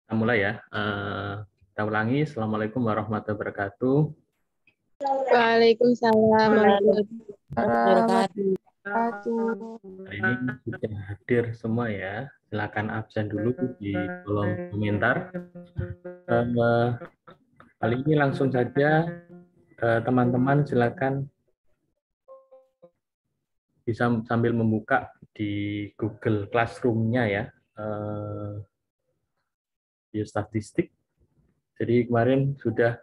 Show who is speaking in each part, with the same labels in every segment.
Speaker 1: Kita mulai ya. Kita ulangi. Assalamualaikum warahmatullahi wabarakatuh.
Speaker 2: Waalaikumsalam warahmatullahi
Speaker 3: Wabarakatuh.
Speaker 1: Hari ini sudah hadir semua ya. Silakan absen dulu di kolom komentar. Kali ini langsung saja teman-teman silakan bisa sambil membuka di Google Classroom-nya ya. Biostatistik. Jadi kemarin sudah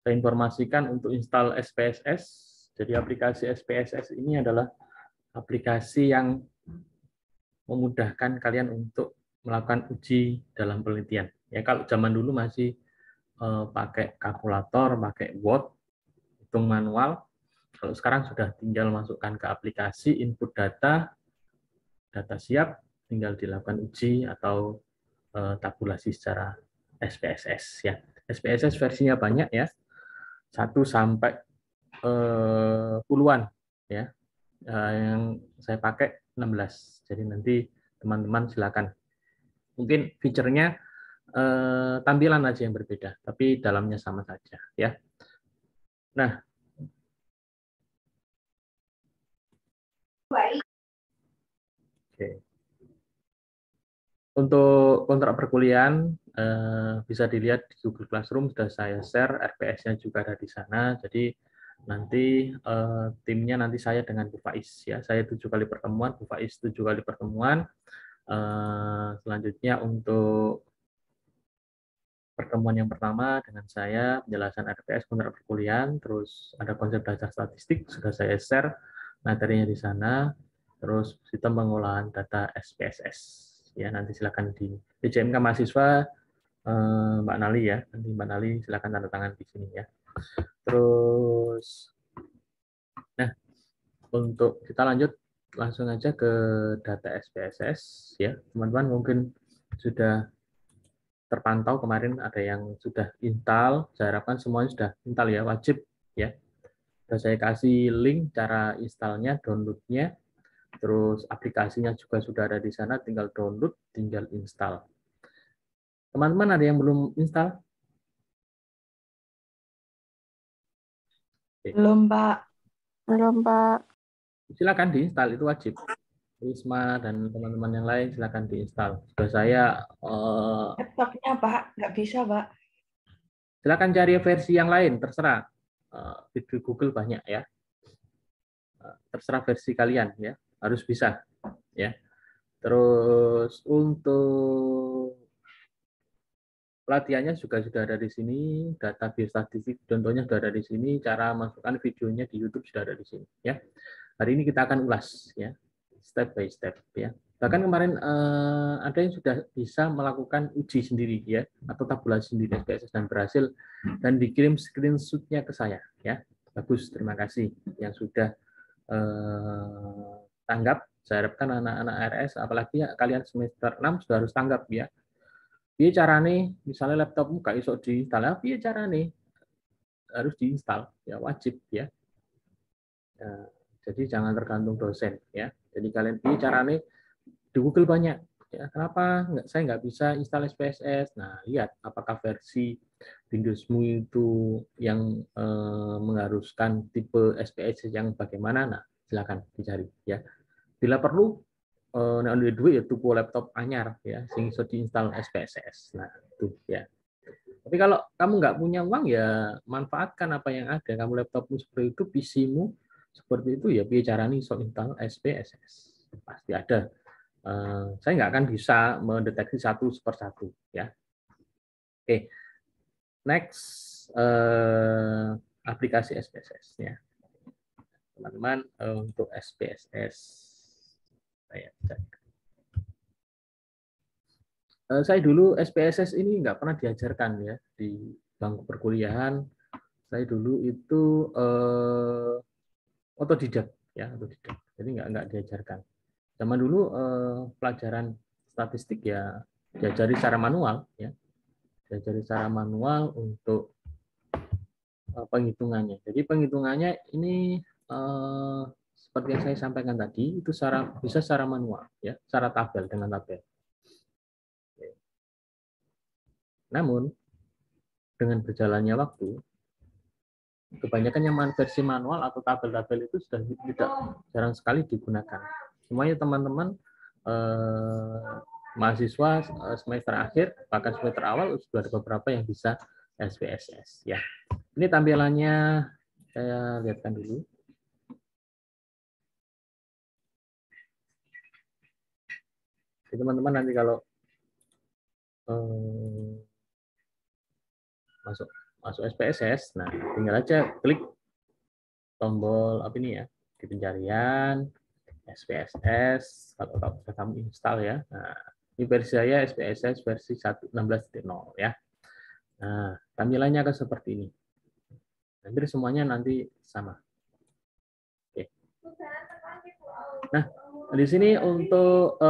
Speaker 1: saya informasikan untuk install SPSS. Jadi aplikasi SPSS ini adalah aplikasi yang memudahkan kalian untuk melakukan uji dalam penelitian. Ya kalau zaman dulu masih pakai kalkulator, pakai Word, hitung manual. Kalau sekarang sudah tinggal masukkan ke aplikasi, input data, data siap, tinggal dilakukan uji atau tabulasi secara SPSS ya. SPSS versinya banyak ya, 1 sampai puluhan ya. Yang saya pakai 16. Jadi nanti teman-teman silakan. Mungkin fiturnya tampilan aja yang berbeda, tapi dalamnya sama saja ya. Nah, oke. Untuk kontrak perkuliahan bisa dilihat di Google Classroom, sudah saya share, RPS-nya juga ada di sana. Jadi nanti timnya nanti saya dengan Bu Faiz ya. Saya 7 kali pertemuan, Bu Faiz 7 kali pertemuan. Selanjutnya untuk pertemuan yang pertama dengan saya, penjelasan RPS kontrak perkuliahan, terus ada konsep dasar statistik, sudah saya share materinya di sana, terus sistem pengolahan data SPSS. Ya, nanti silakan di PJMK mahasiswa Mbak Nali ya, nanti Mbak Nali silakan tanda tangan di sini ya. Terus, nah untuk kita lanjut langsung aja ke data SPSS ya, teman-teman mungkin sudah terpantau kemarin ada yang sudah install, saya harapkan semuanya sudah install ya, wajib ya. Sudah saya kasih link cara installnya, downloadnya, terus aplikasinya juga sudah ada di sana, tinggal download, tinggal install. Teman-teman ada yang belum install?
Speaker 3: Belum, Pak.
Speaker 2: Belum, Pak.
Speaker 1: Silakan diinstal, itu wajib. Risma dan teman-teman yang lain silakan diinstal. Sudah saya
Speaker 3: Laptopnya, Pak. Nggak bisa, Pak.
Speaker 1: silakan cari versi yang lain, terserah. Di Google banyak ya. Terserah versi kalian ya, harus bisa ya. Terus untuk pelatihannya juga sudah ada di sini, data biostatistik contohnya sudah ada di sini, cara masukkan videonya di YouTube sudah ada di sini ya. Hari ini kita akan ulas ya, step by step ya. Bahkan kemarin ada yang sudah bisa melakukan uji sendiri ya, atau tabulasi sendiri SPSS dan berhasil dan dikirim screenshot-nya ke saya ya. Bagus, terima kasih yang sudah tanggap. Saya harapkan anak-anak RS, apalagi ya, kalian semester 6 sudah harus tanggap ya. Piye carane, misalnya laptopmu gak iso diinstal, piye carane? Harus diinstal, ya wajib ya. Nah, jadi jangan tergantung dosen ya. Jadi kalian piye carane, di Google banyak. Ya, kenapa saya nggak bisa install SPSS? Nah, lihat apakah versi Windowsmu itu yang mengharuskan tipe SPSS yang bagaimana. Nah, silakan dicari ya. Bila perlu nek ada duit ya tuku laptop anyar ya sing iso diinstal SPSS. Nah, itu ya. Tapi kalau kamu nggak punya uang ya manfaatkan apa yang ada. Kamu laptopmu seperti itu, PC-mu seperti itu ya bicara nih soal install SPSS. Pasti ada. Saya nggak akan bisa mendeteksi satu per satu ya. Oke, next aplikasi SPSS ya. Teman-teman untuk SPSS saya dulu SPSS ini nggak pernah diajarkan ya di bangku perkuliahan. Saya dulu itu otodidak ya, otodidak. Jadi nggak diajarkan. Zaman dulu pelajaran statistik ya diajari secara manual ya, diajari secara manual untuk penghitungannya. Jadi penghitungannya ini seperti yang saya sampaikan tadi itu bisa secara manual ya, secara tabel dengan tabel. Namun dengan berjalannya waktu, kebanyakan yang versi manual atau tabel-tabel itu sudah tidak jarang sekali digunakan. Semuanya teman-teman mahasiswa semester akhir bahkan semester awal sudah ada beberapa yang bisa SPSS ya. Ini tampilannya saya lihatkan dulu. Jadi teman-teman nanti kalau masuk SPSS, nah tinggal aja klik tombol apa ini ya di pencarian SPSS kalau kamu install ya. Nah, ini versi saya SPSS versi 16.0 ya. Nah, tampilannya akan seperti ini. Hampir semuanya nanti sama. Oke. Nah, di sini untuk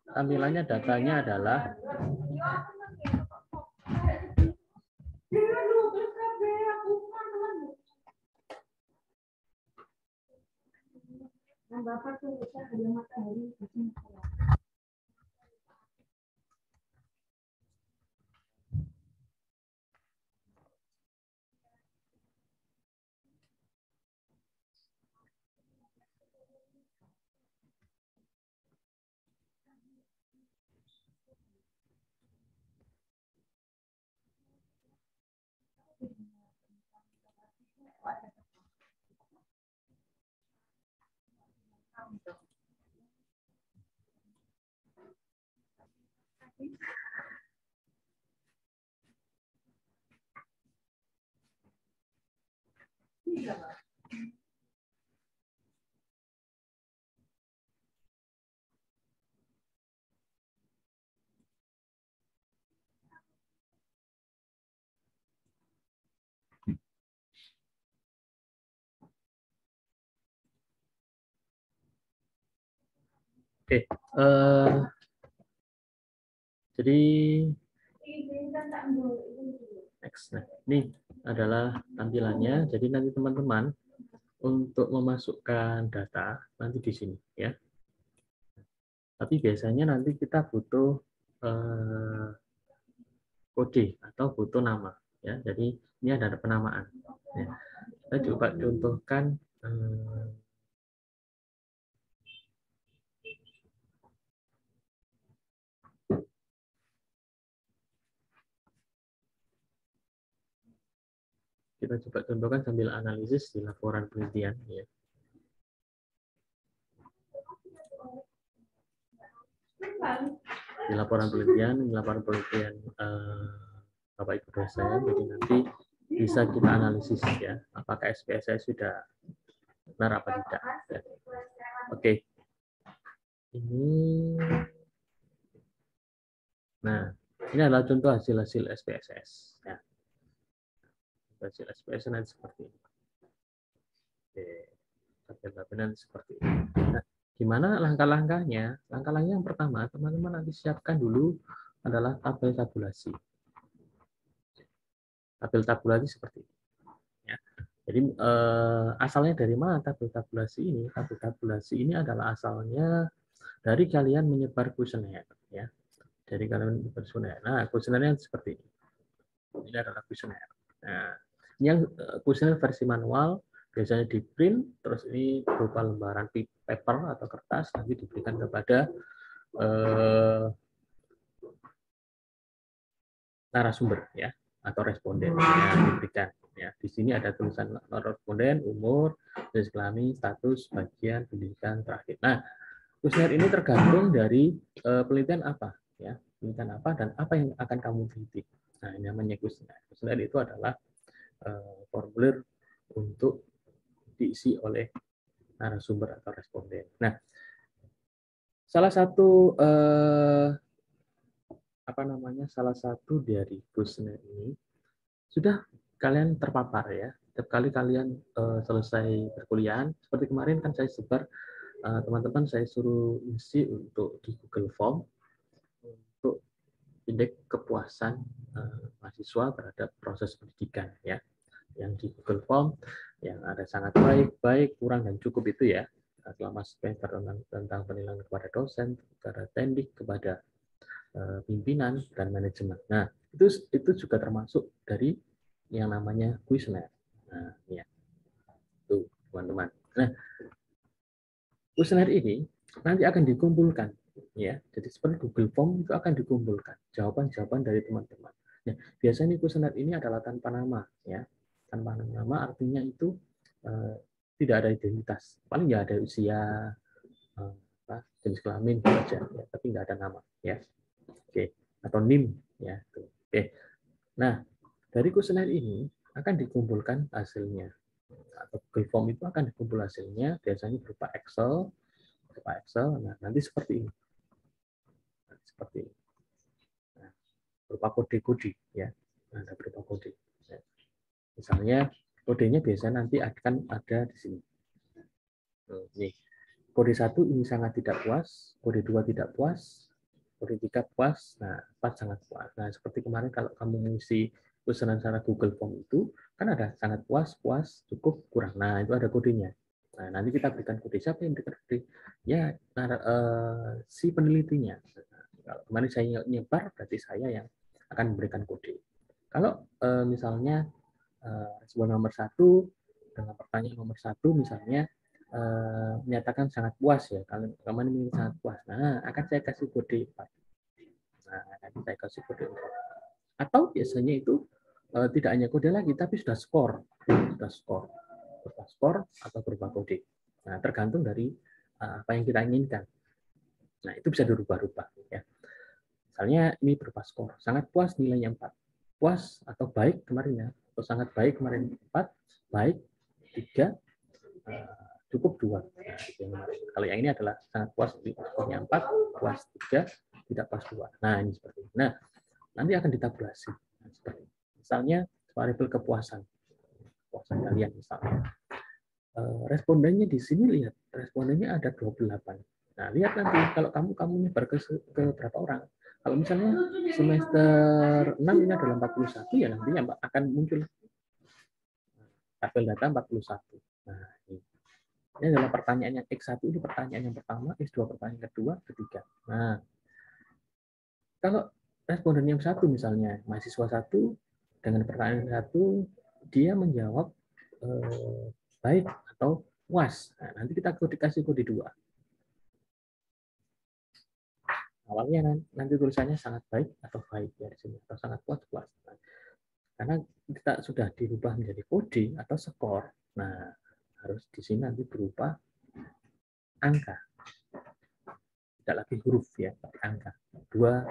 Speaker 1: tampilannya datanya adalah oke. Jadi next. Nah, ini adalah tampilannya. Jadi nanti teman-teman untuk memasukkan data nanti di sini ya. Tapi biasanya nanti kita butuh kode atau butuh nama ya. Jadi ini ada penamaan. Ya. Kita coba contohkan kita coba contohkan sambil analisis di laporan penelitian ya. Di laporan penelitian Bapak Ibu dosen, jadi nanti bisa kita analisis ya, apakah SPSS sudah benar apa tidak. Ya. Oke. Nah, ini adalah contoh hasil-hasil SPSS. Ya. Hasil SPSS nanti seperti ini. Oke. Tabel-tabel nanti seperti ini. Nah, gimana langkah-langkahnya? Langkah-langkah yang pertama, teman-teman nanti siapkan dulu adalah tabel tabulasi. Tabel tabulasi seperti ini. Ya. Jadi asalnya dari mana tabel tabulasi ini? Tabel tabulasi ini adalah asalnya dari kalian menyebar kuesioner. Ya. Dari kalian menyebar kuesioner. Nah, kuesionernya seperti ini. Ini adalah kuesioner. Nah, ini yang kuesioner versi manual biasanya di print, terus ini berupa lembaran paper atau kertas nanti diberikan kepada narasumber ya atau responden yang diberikan ya. Di sini ada tulisan responden, umur, jenis kelamin, status, bagian pendidikan terakhir. Nah, kuesioner ini tergantung dari penelitian apa ya, penelitian apa dan apa yang akan kamu teliti. Nah, ini namanya kuesioner. Kuesioner itu adalah formulir untuk diisi oleh narasumber atau responden. Nah, salah satu salah satu dari kuesioner ini sudah kalian terpapar ya. Setiap kali kalian selesai perkuliahan, seperti kemarin kan saya sebar teman-teman saya suruh isi untuk di Google Form untuk indeks kepuasan mahasiswa terhadap proses pendidikan ya. Yang di Google Form yang ada sangat baik, kurang dan cukup itu ya selama semester tentang penilaian kepada dosen, kepada tendik, kepada pimpinan dan manajemen. Nah, itu juga termasuk dari yang namanya kuesioner. Nah, ya. Tuh, teman-teman. Nah, kuesioner ini nanti akan dikumpulkan, ya. Jadi seperti Google Form itu akan dikumpulkan jawaban-jawaban dari teman-teman. Nah, biasanya kuesioner ini adalah tanpa nama, ya. Tanpa nama artinya itu tidak ada identitas. Paling nggak ada usia, jenis kelamin saja, ya, tapi nggak ada nama, ya. Oke, atau NIM, ya. Oke. Nah, dari kuesioner ini akan dikumpulkan hasilnya. Atau Google Form itu akan dikumpul hasilnya biasanya berupa Excel. Nah, nanti seperti ini. Seperti ini. Nah, berupa kode-kode, ya. Nah, ada berupa kode. Ya. Misalnya kodenya biasanya nanti akan ada di sini. Nih, kode 1 ini sangat tidak puas, kode 2 tidak puas, kode 3 puas, nah 4 sangat puas. Nah, seperti kemarin kalau kamu mengisi pesanan secara Google Form itu, kan ada sangat puas, puas, cukup, kurang. Nah, itu ada kodenya. Nah, nanti kita berikan kode. Siapa yang berikan kode? Ya, si penelitinya. Nah, kalau kemarin saya nyebar, berarti saya yang akan memberikan kode. Kalau misalnya respon nomor 1 dengan pertanyaan nomor 1 misalnya menyatakan sangat puas, ya, kalau kemarin ini sangat puas. Nah, akan saya kasih kode 4. Nah, akan saya kasih kode 4. Atau biasanya itu tidak hanya kode lagi, tapi sudah skor, berupa skor atau berupa kode. Nah, tergantung dari apa yang kita inginkan. Nah, itu bisa dirubah-rubah, ya. Misalnya ini berupa skor, sangat puas nilainya 4. Puas atau baik kemarin, ya, atau sangat baik kemarin 4, baik 3, cukup 2. Nah, kalau yang ini adalah sangat puas, skornya 4, puas 3, tidak puas 2. Nah, ini seperti ini. Nah, nanti akan ditabulasi. Nah, seperti ini. Misalnya variabel kepuasan kalian misalnya. Respondennya di sini lihat, respondennya ada 28. Nah, lihat nanti kalau kamu nyebar ke berapa orang. Kalau misalnya semester 6 ini adalah 41, ya nantinya akan muncul tabel data 41. Nah, ini adalah pertanyaan yang X1 ini pertanyaan yang pertama, X2 pertanyaan kedua, ketiga. Nah, kalau responden yang satu misalnya mahasiswa satu dengan pertanyaan satu dia menjawab baik atau puas. Nah, nanti kita kasih kode 2. Awalnya nanti tulisannya sangat baik atau baik ya di sini, atau sangat puas puas. Nah, karena kita sudah dirubah menjadi kode atau skor. Nah, harus di sini nanti berupa angka. Tidak lagi huruf, ya, tapi angka. 2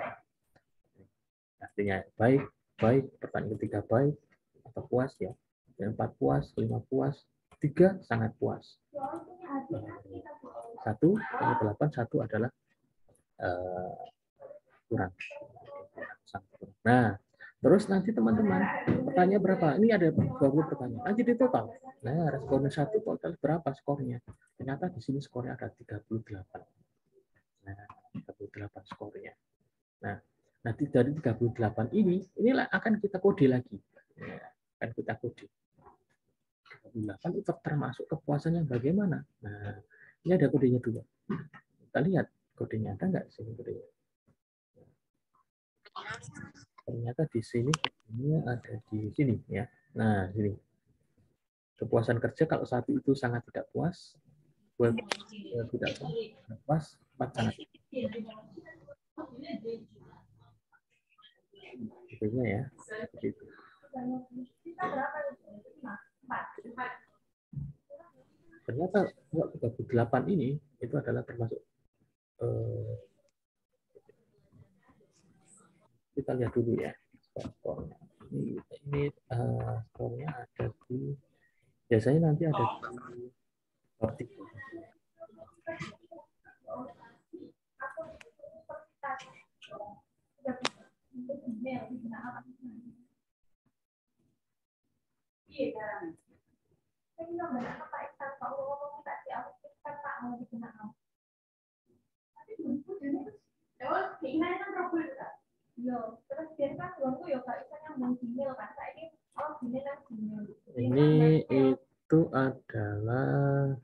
Speaker 1: artinya baik, pertanyaan ketiga baik atau puas, ya. 4 puas, 5 puas, 3 sangat puas. 1 sampai 8, 1 adalah kurang. Nah, terus nanti teman-teman pertanyaan berapa? Ini ada 20 pertanyaan. Nanti di total. Nah, responden 1 total berapa skornya? Ternyata di sini skornya ada 38. Nah, 38 skornya. Nah, nanti dari 38 inilah akan kita kode lagi. Ya, akan kita kode. 38 itu termasuk kepuasannya bagaimana? Nah, ini ada kodenya 2. Kita lihat kodenya ada nggak sini kodenya? Ternyata di sini kodenya ada di sini, ya. Nah, sini. Kepuasan kerja kalau 1 itu sangat tidak puas, 2 tidak puas, 4 sangat. Bedanya, ya. Begitu. Ternyata 38 ini itu adalah termasuk kita lihat dulu, ya, skornya. Ini skornya ada di biasanya nanti ada di bab 3. Ini itu adalah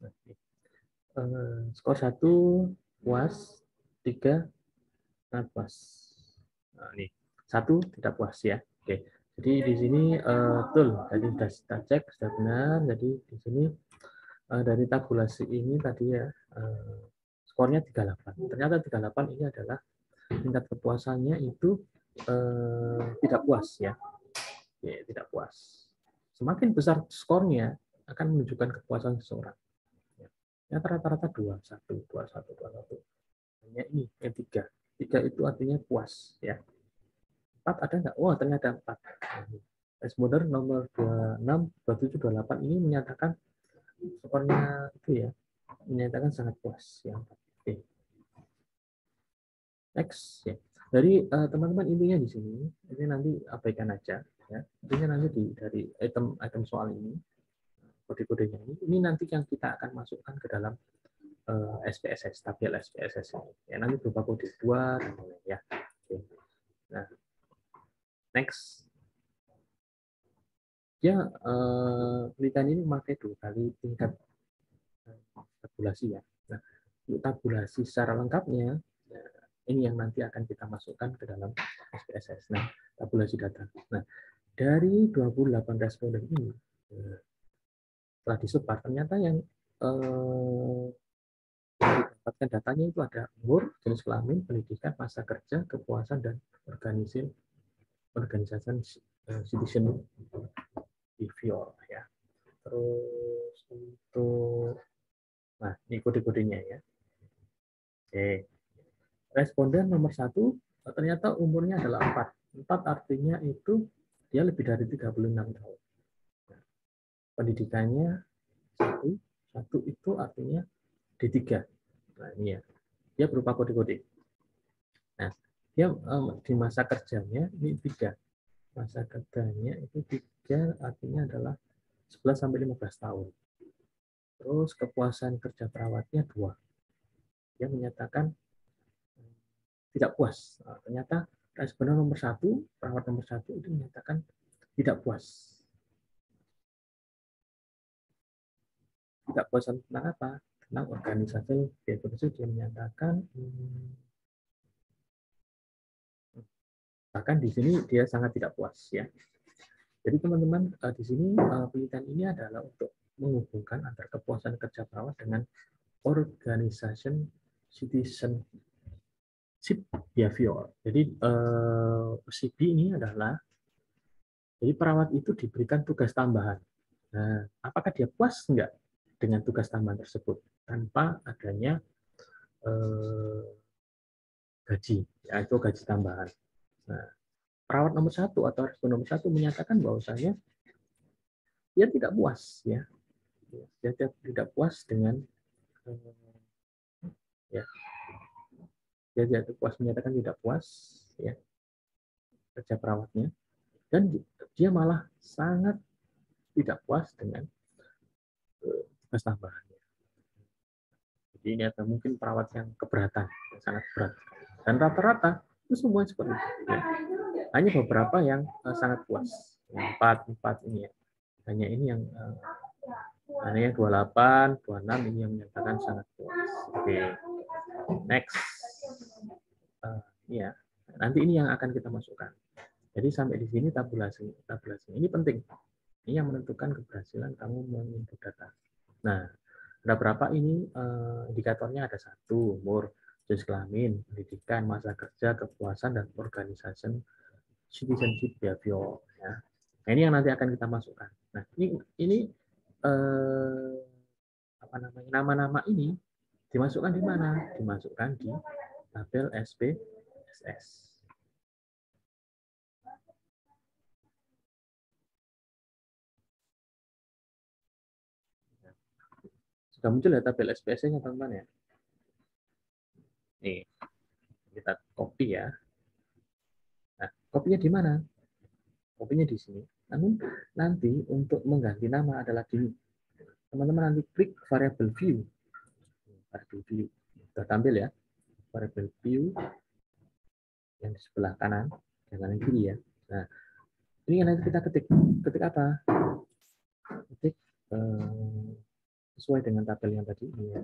Speaker 1: Nah, skor 1 puas, 3 sangat puas. Nah, ini 1 tidak puas ya. Oke. Jadi di sini betul. Tadi sudah kita cek sudah benar. Jadi di sini dari tabulasi ini tadi ya skornya 38. Ternyata 38 ini adalah tingkat kepuasannya itu tidak puas ya. Oke, tidak puas. Semakin besar skornya akan menunjukkan kepuasan seseorang. Ya, rata-rata 21, 21, 21. Hanya ini yang 3. 3 itu artinya puas ya. 4 ada nggak? Wah, ternyata 4. Responden nomor 26, 27, 28 ini menyatakan skornya itu ya, menyatakan sangat puas ya. Oke. Next ya. Dari teman-teman intinya di sini, ini nanti abaikan aja ya. Intinya nanti dari item soal ini, kode-kodenya ini nanti yang kita akan masukkan ke dalam SPSS, tabel SPSS ini. Ya, nanti berupa kode 2 dan lain ya. Oke. Nah, next. Dia penelitian ini memakai 2 kali tingkat tabulasi ya. Nah, untuk tabulasi secara lengkapnya, ini yang nanti akan kita masukkan ke dalam SPSS. Nah, tabulasi data. Nah, dari 28 responden ini setelah disebar, ternyata yang didapatkan datanya itu ada umur, jenis kelamin, pendidikan, masa kerja, kepuasan, dan organisasi citizen behavior ya. Terus untuk ini kode-kodenya ya. Oke. Responden nomor 1 ternyata umurnya adalah 4. 4 artinya itu dia lebih dari 36 tahun. Pendidikannya 1 itu artinya D3. Nah, ini ya. Dia berupa kode-kode. Nah, dia di masa kerjanya ini 3. Masa kerjanya itu 3 artinya adalah 11 sampai 15 tahun. Terus kepuasan kerja perawatnya 2. Dia menyatakan tidak puas. Nah, ternyata responden nomor 1, perawat nomor 1 itu menyatakan tidak puas. Tidak puas tentang apa? Tentang organisasi behavior. Dia menyatakan bahkan di sini dia sangat tidak puas ya. Jadi teman-teman di sini penelitian ini adalah untuk menghubungkan antara kepuasan kerja perawat dengan organization citizenship behavior. Jadi OCB ini adalah jadi perawat itu diberikan tugas tambahan. Nah, apakah dia puas enggak dengan tugas tambahan tersebut tanpa adanya gaji, yaitu gaji tambahan. Nah, perawat nomor 1 atau responden nomor 1 menyatakan bahwasanya dia tidak puas ya. Dia tidak puas dengan ya. Dia tidak puas, menyatakan tidak puas ya kerja perawatnya, dan dia malah sangat tidak puas dengan tugas tambahannya. Jadi ini ada mungkin perawat yang keberatan, yang sangat berat. Dan rata-rata itu semua seperti itu. Ya. Hanya beberapa yang sangat puas. Yang 4 ini ya. Hanya ini yang 28, 26 ini yang menyatakan sangat puas. Oke. Next. Ya. Nanti ini yang akan kita masukkan. Jadi sampai di sini tabulasi ini penting. Ini yang menentukan keberhasilan kamu menginput data. Nah, ada berapa ini indikatornya? Ada 1, umur, jenis kelamin, pendidikan, masa kerja, kepuasan, dan organisasi citizenship behavior. Ya. Nah, ini yang nanti akan kita masukkan. Nah, ini apa namanya? Nama-nama ini dimasukkan di mana? Dimasukkan di tabel SPSS. Sudah muncul ya tabel SPSS-nya, teman-teman ya. Nih, kita copy ya. Nah, kopinya di mana? Kopinya di sini. Namun nanti untuk mengganti nama adalah di teman-teman nanti klik variable view. Variable view sudah tampil ya. Variable view yang di sebelah kanan, kanan kiri ya. Nah, ini yang nanti kita ketik apa? Ketik sesuai dengan tabel yang tadi ini ya,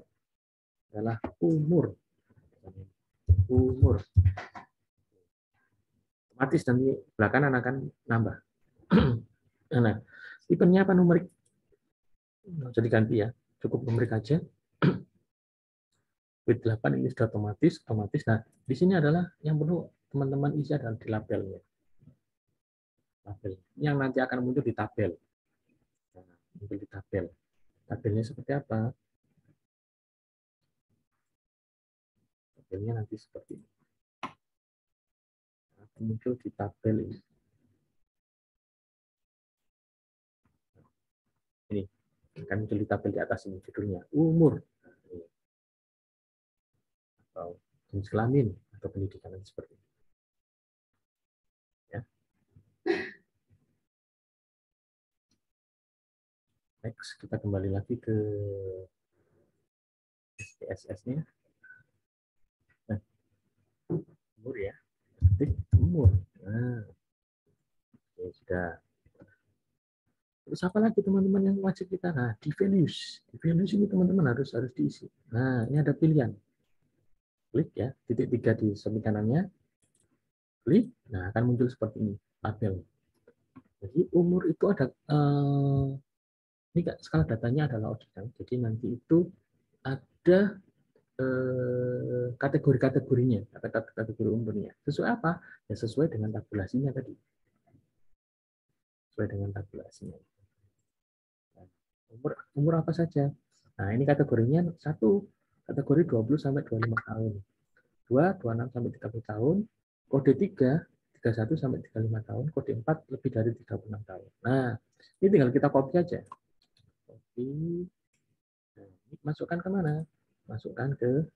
Speaker 1: adalah umur. Umur. Otomatis nanti belakangan akan nambah. Nah, tipenya apa numerik? Jadi ganti ya, cukup numerik aja. With 8 ini sudah otomatis. Nah, di sini adalah yang perlu teman-teman isi adalah di labelnya. Tabel. Yang nanti akan muncul di tabel. Nah, muncul di tabel. Tabelnya seperti apa? Tabelnya nanti seperti ini. Akan muncul di tabel ini. Ini akan muncul di tabel di atas ini judulnya umur atau jenis kelamin atau pendidikan seperti ini. Ya. Next kita kembali lagi ke SPSS-nya. Nah, umur ya, ketik umur. Nah, oke, sudah. Terus apa lagi teman-teman yang wajib kita? Nah, di values. Di values ini teman-teman harus diisi. Nah, ini ada pilihan. Klik ya, titik 3 di samping kanannya. Klik, nah akan muncul seperti ini, tabel. Jadi umur itu ada, ini skala datanya adalah ordinal. Jadi nanti itu ada kategori-kategorinya, kategori umurnya. Sesuai apa? Ya sesuai dengan tabulasinya tadi. Sesuai dengan tabulasinya. Umur apa saja? Nah, ini kategorinya 1, kategori 20 sampai 25 tahun. 2, 26 sampai 30 tahun. Kode 3, 31 sampai 35 tahun. Kode 4, lebih dari 36 tahun. Nah, ini tinggal kita copy aja. Copy. Nah, ini masukkan ke mana? Masukkan ke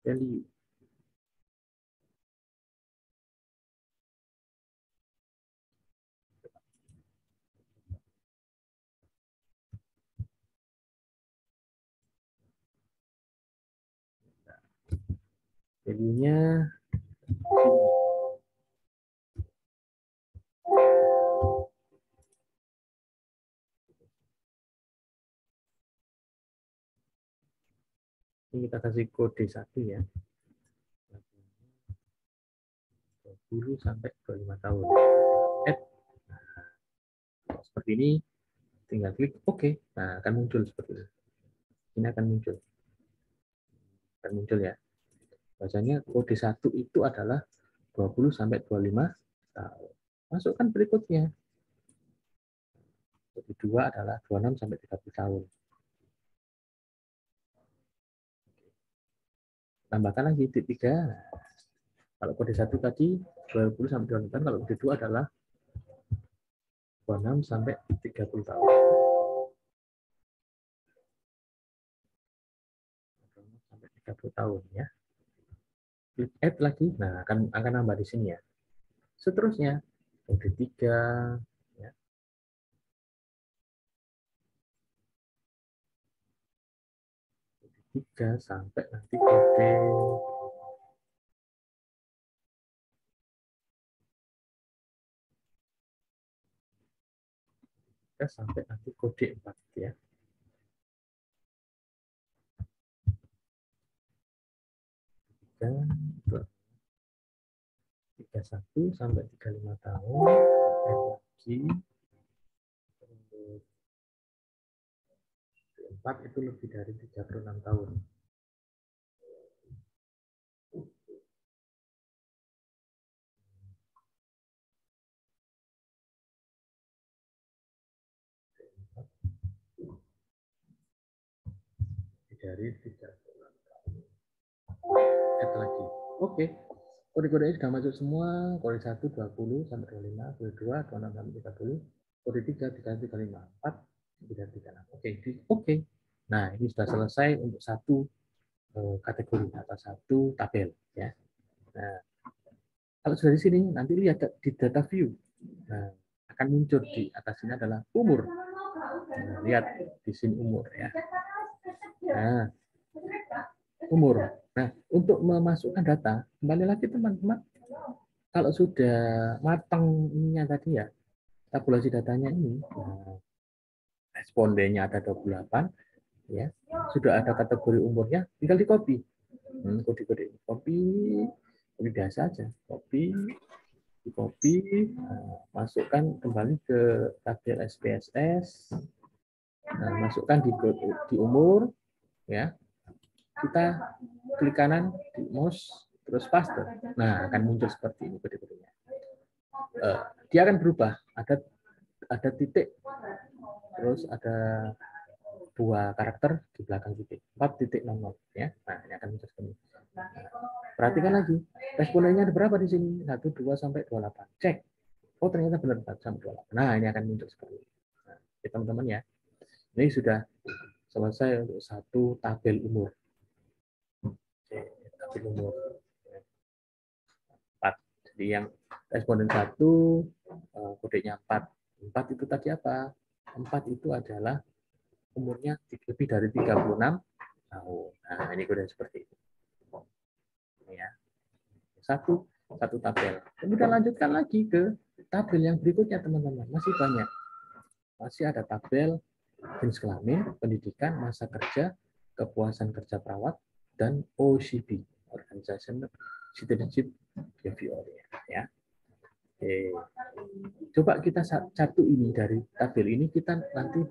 Speaker 1: value. Value-nya ini kita kasih kode 1 ya. 20 sampai 25 tahun. Nah, seperti ini, tinggal klik OK. Nah, akan muncul seperti ini. Ini akan muncul. Akan muncul ya. Bacanya kode 1 itu adalah 20 sampai 25 tahun. Masukkan berikutnya. Kode 2 adalah 26 sampai 30 tahun. Tambahkan lagi titik 3. Kalau kode 1 tadi 20 sampai 25 tahun, kalau kode 2 adalah 26 sampai 30 tahun. 26 sampai 30 tahun ya. Klik add lagi. Nah, akan nambah di sini ya. Seterusnya kode 3 ya. Kode 3 sampai nanti kode sampai nanti kode 4 ya. Dan 31 sampai 35 tahun lagi 4 itu lebih dari 36 tahun. Dari 36 tahun. Add lagi. Oke. Kode-kodenya sudah masuk semua. Kode 1 20 sampai 25, kode 2 26 sampai 30, kode 3 30 35, 4 36. Oke, oke. Nah, ini sudah selesai untuk satu kategori atau satu tabel ya. Nah, kalau sudah di sini nanti lihat di data view. Nah, akan muncul di atas ini adalah umur. Nah, lihat di sini umur ya. Nah, umur. Nah, untuk memasukkan data, kembali lagi teman-teman, kalau sudah matangnya tadi ya, tabulasi datanya ini, nah, respondennya ada 28, ya, sudah ada kategori umurnya, tinggal di copy. Kode-kode copy biasa aja, copy, masukkan kembali ke tabel SPSS, nah, masukkan di umur, ya, kita klik kanan di mouse, terus paste. Nah, akan muncul seperti ini kode-kodenya. Dia akan berubah, ada titik, terus ada 2 karakter di belakang titik, 4.00, ya. Nah, ini akan muncul seperti ini. Nah, perhatikan lagi, respondennya ada berapa di sini? 1, 2 sampai 28. Cek. Oh, ternyata benar 1 sampai 28. Nah, ini akan muncul seperti ini. Nah, teman-teman ya. Ini sudah selesai untuk satu tabel umur. Oke, tabel umur 4. Jadi yang responden 1 kodenya 4. 4 itu tadi apa? 4 itu adalah umurnya lebih dari 36 tahun. Nah, ini kode seperti itu. Ya. Satu tabel. Kemudian lanjutkan lagi ke tabel yang berikutnya, teman-teman. Masih banyak. Masih ada tabel jenis kelamin, pendidikan, masa kerja, kepuasan kerja perawat, dan OCB, Organization Citizenship Behavior. Ya. Oke. Coba kita satu ini dari tabel ini, kita nanti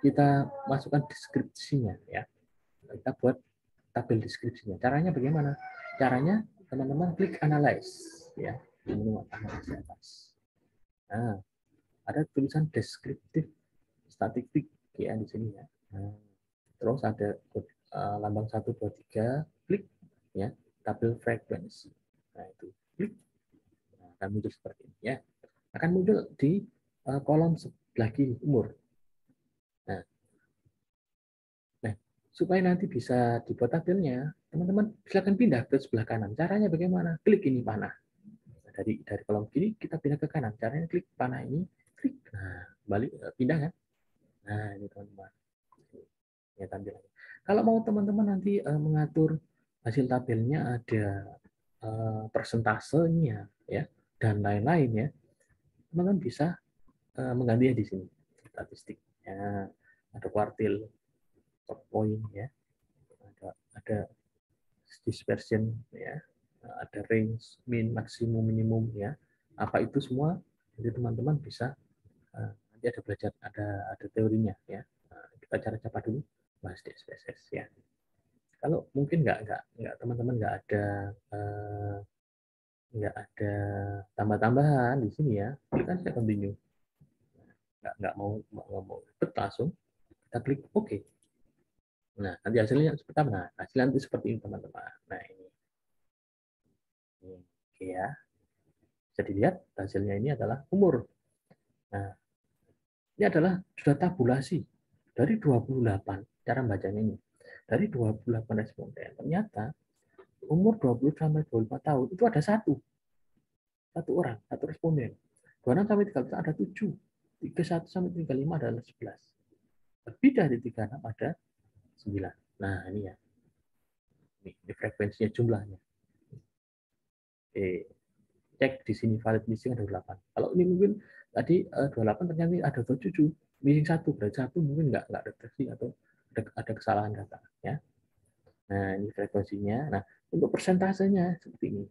Speaker 1: kita masukkan deskripsinya, ya. Kita buat tabel deskripsinya. Caranya bagaimana? Caranya teman-teman klik analyze, ya, di menu analyze atas. Nah, ada tulisan deskriptif statistik, ya, di sini, ya. Nah, terus ada lambang 1, 2, 3, klik, ya, tabel frekuensi. Nah, itu klik. Nah, akan muncul seperti ini, ya. Akan muncul di kolom sebelah kiri umur. Nah, supaya nanti bisa dibuat tabelnya, teman-teman silakan pindah ke sebelah kanan. Caranya bagaimana? Klik ini panah. Dari kolom kiri kita pindah ke kanan. Caranya klik panah ini, klik. Nah, balik, pindah kan? Nah, ini teman-teman. Ya, tampilannya. Kalau mau teman-teman nanti mengatur hasil tabelnya, ada persentasenya, ya, dan lain-lain, ya, teman-teman bisa menggantinya di sini. Statistiknya, ada kuartil, top point, ya, ada dispersion, ya, ada range, min, maksimum, minimum, ya, apa itu semua. Jadi teman-teman bisa nanti ada belajar, ada teorinya, ya. Kita cara dulu bahas di SPSS, ya. Kalau mungkin teman-teman nggak tambah-tambahan di sini, ya, kan saya continue. Nggak mau ribet, langsung kita klik OK. Nah, nanti hasilnya seperti apa? Nah, hasilnya nanti seperti ini, teman-teman. Nah, ini. Oke, ya. Bisa dilihat hasilnya ini adalah umur. Nah, ini adalah sudah tabulasi dari 28. Cara bacanya ini. Dari 28 responden, ternyata umur 20 sampai 25 tahun itu ada satu orang, satu responden. 26 sampai 30 ada 7. 31 sampai 35 adalah 11. Lebih dari 36 ada 9. Nah, ini, ya. Ini frekuensinya, jumlahnya. Oke. Cek di sini valid missing ada 8. Kalau ini mungkin tadi 28 ternyata ada 7, missing 1, berarti 1 mungkin nggak deteksi atau ada kesalahan data, ya. Nah, ini frekuensinya. Nah, untuk persentasenya seperti ini.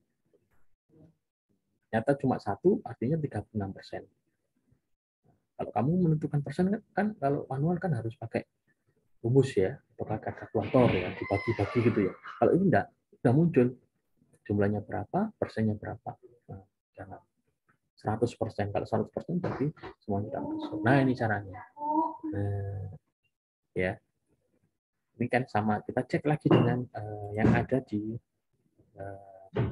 Speaker 1: Ternyata cuma 1, artinya 36%. Kalau kamu menentukan persen, kan kalau manual kan harus pakai rumus, ya, atau pakai kalkulator, ya, dibagi-bagi gitu, ya. Kalau ini enggak, sudah muncul jumlahnya berapa, persennya berapa. Nah, jangan 100%. Kalau 100% berarti semuanya tidak masuk. Nah, ini caranya. Nah, ya. Ini kan sama, kita cek lagi dengan yang ada di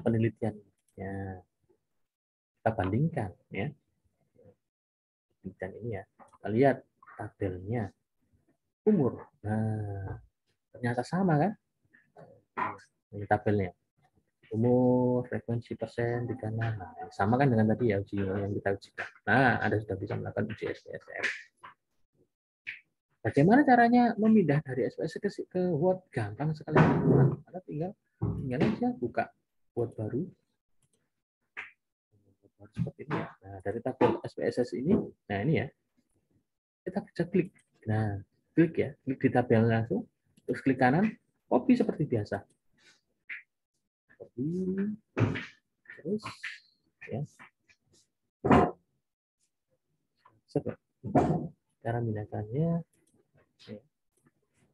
Speaker 1: penelitian. Ya. Kita bandingkan, ya. Dan ini, ya. Kita lihat tabelnya. Umur. Nah, ternyata sama, kan? Ini tabelnya. Umur, frekuensi persen, 36. Nah, sama kan dengan tadi, ya, uji yang kita ujikan. Nah, Anda sudah bisa melakukan uji SPSS. Bagaimana caranya memindah dari SPSS ke Word? Gampang sekali. Anda tinggal aja buka Word baru. seperti ini ya. Nah, dari tabel SPSS ini, nah ini ya, kita bisa klik. Nah, klik ya, klik di tabel langsung, terus klik kanan, copy seperti biasa. Copy, terus ya. Cara memindahkannya ya.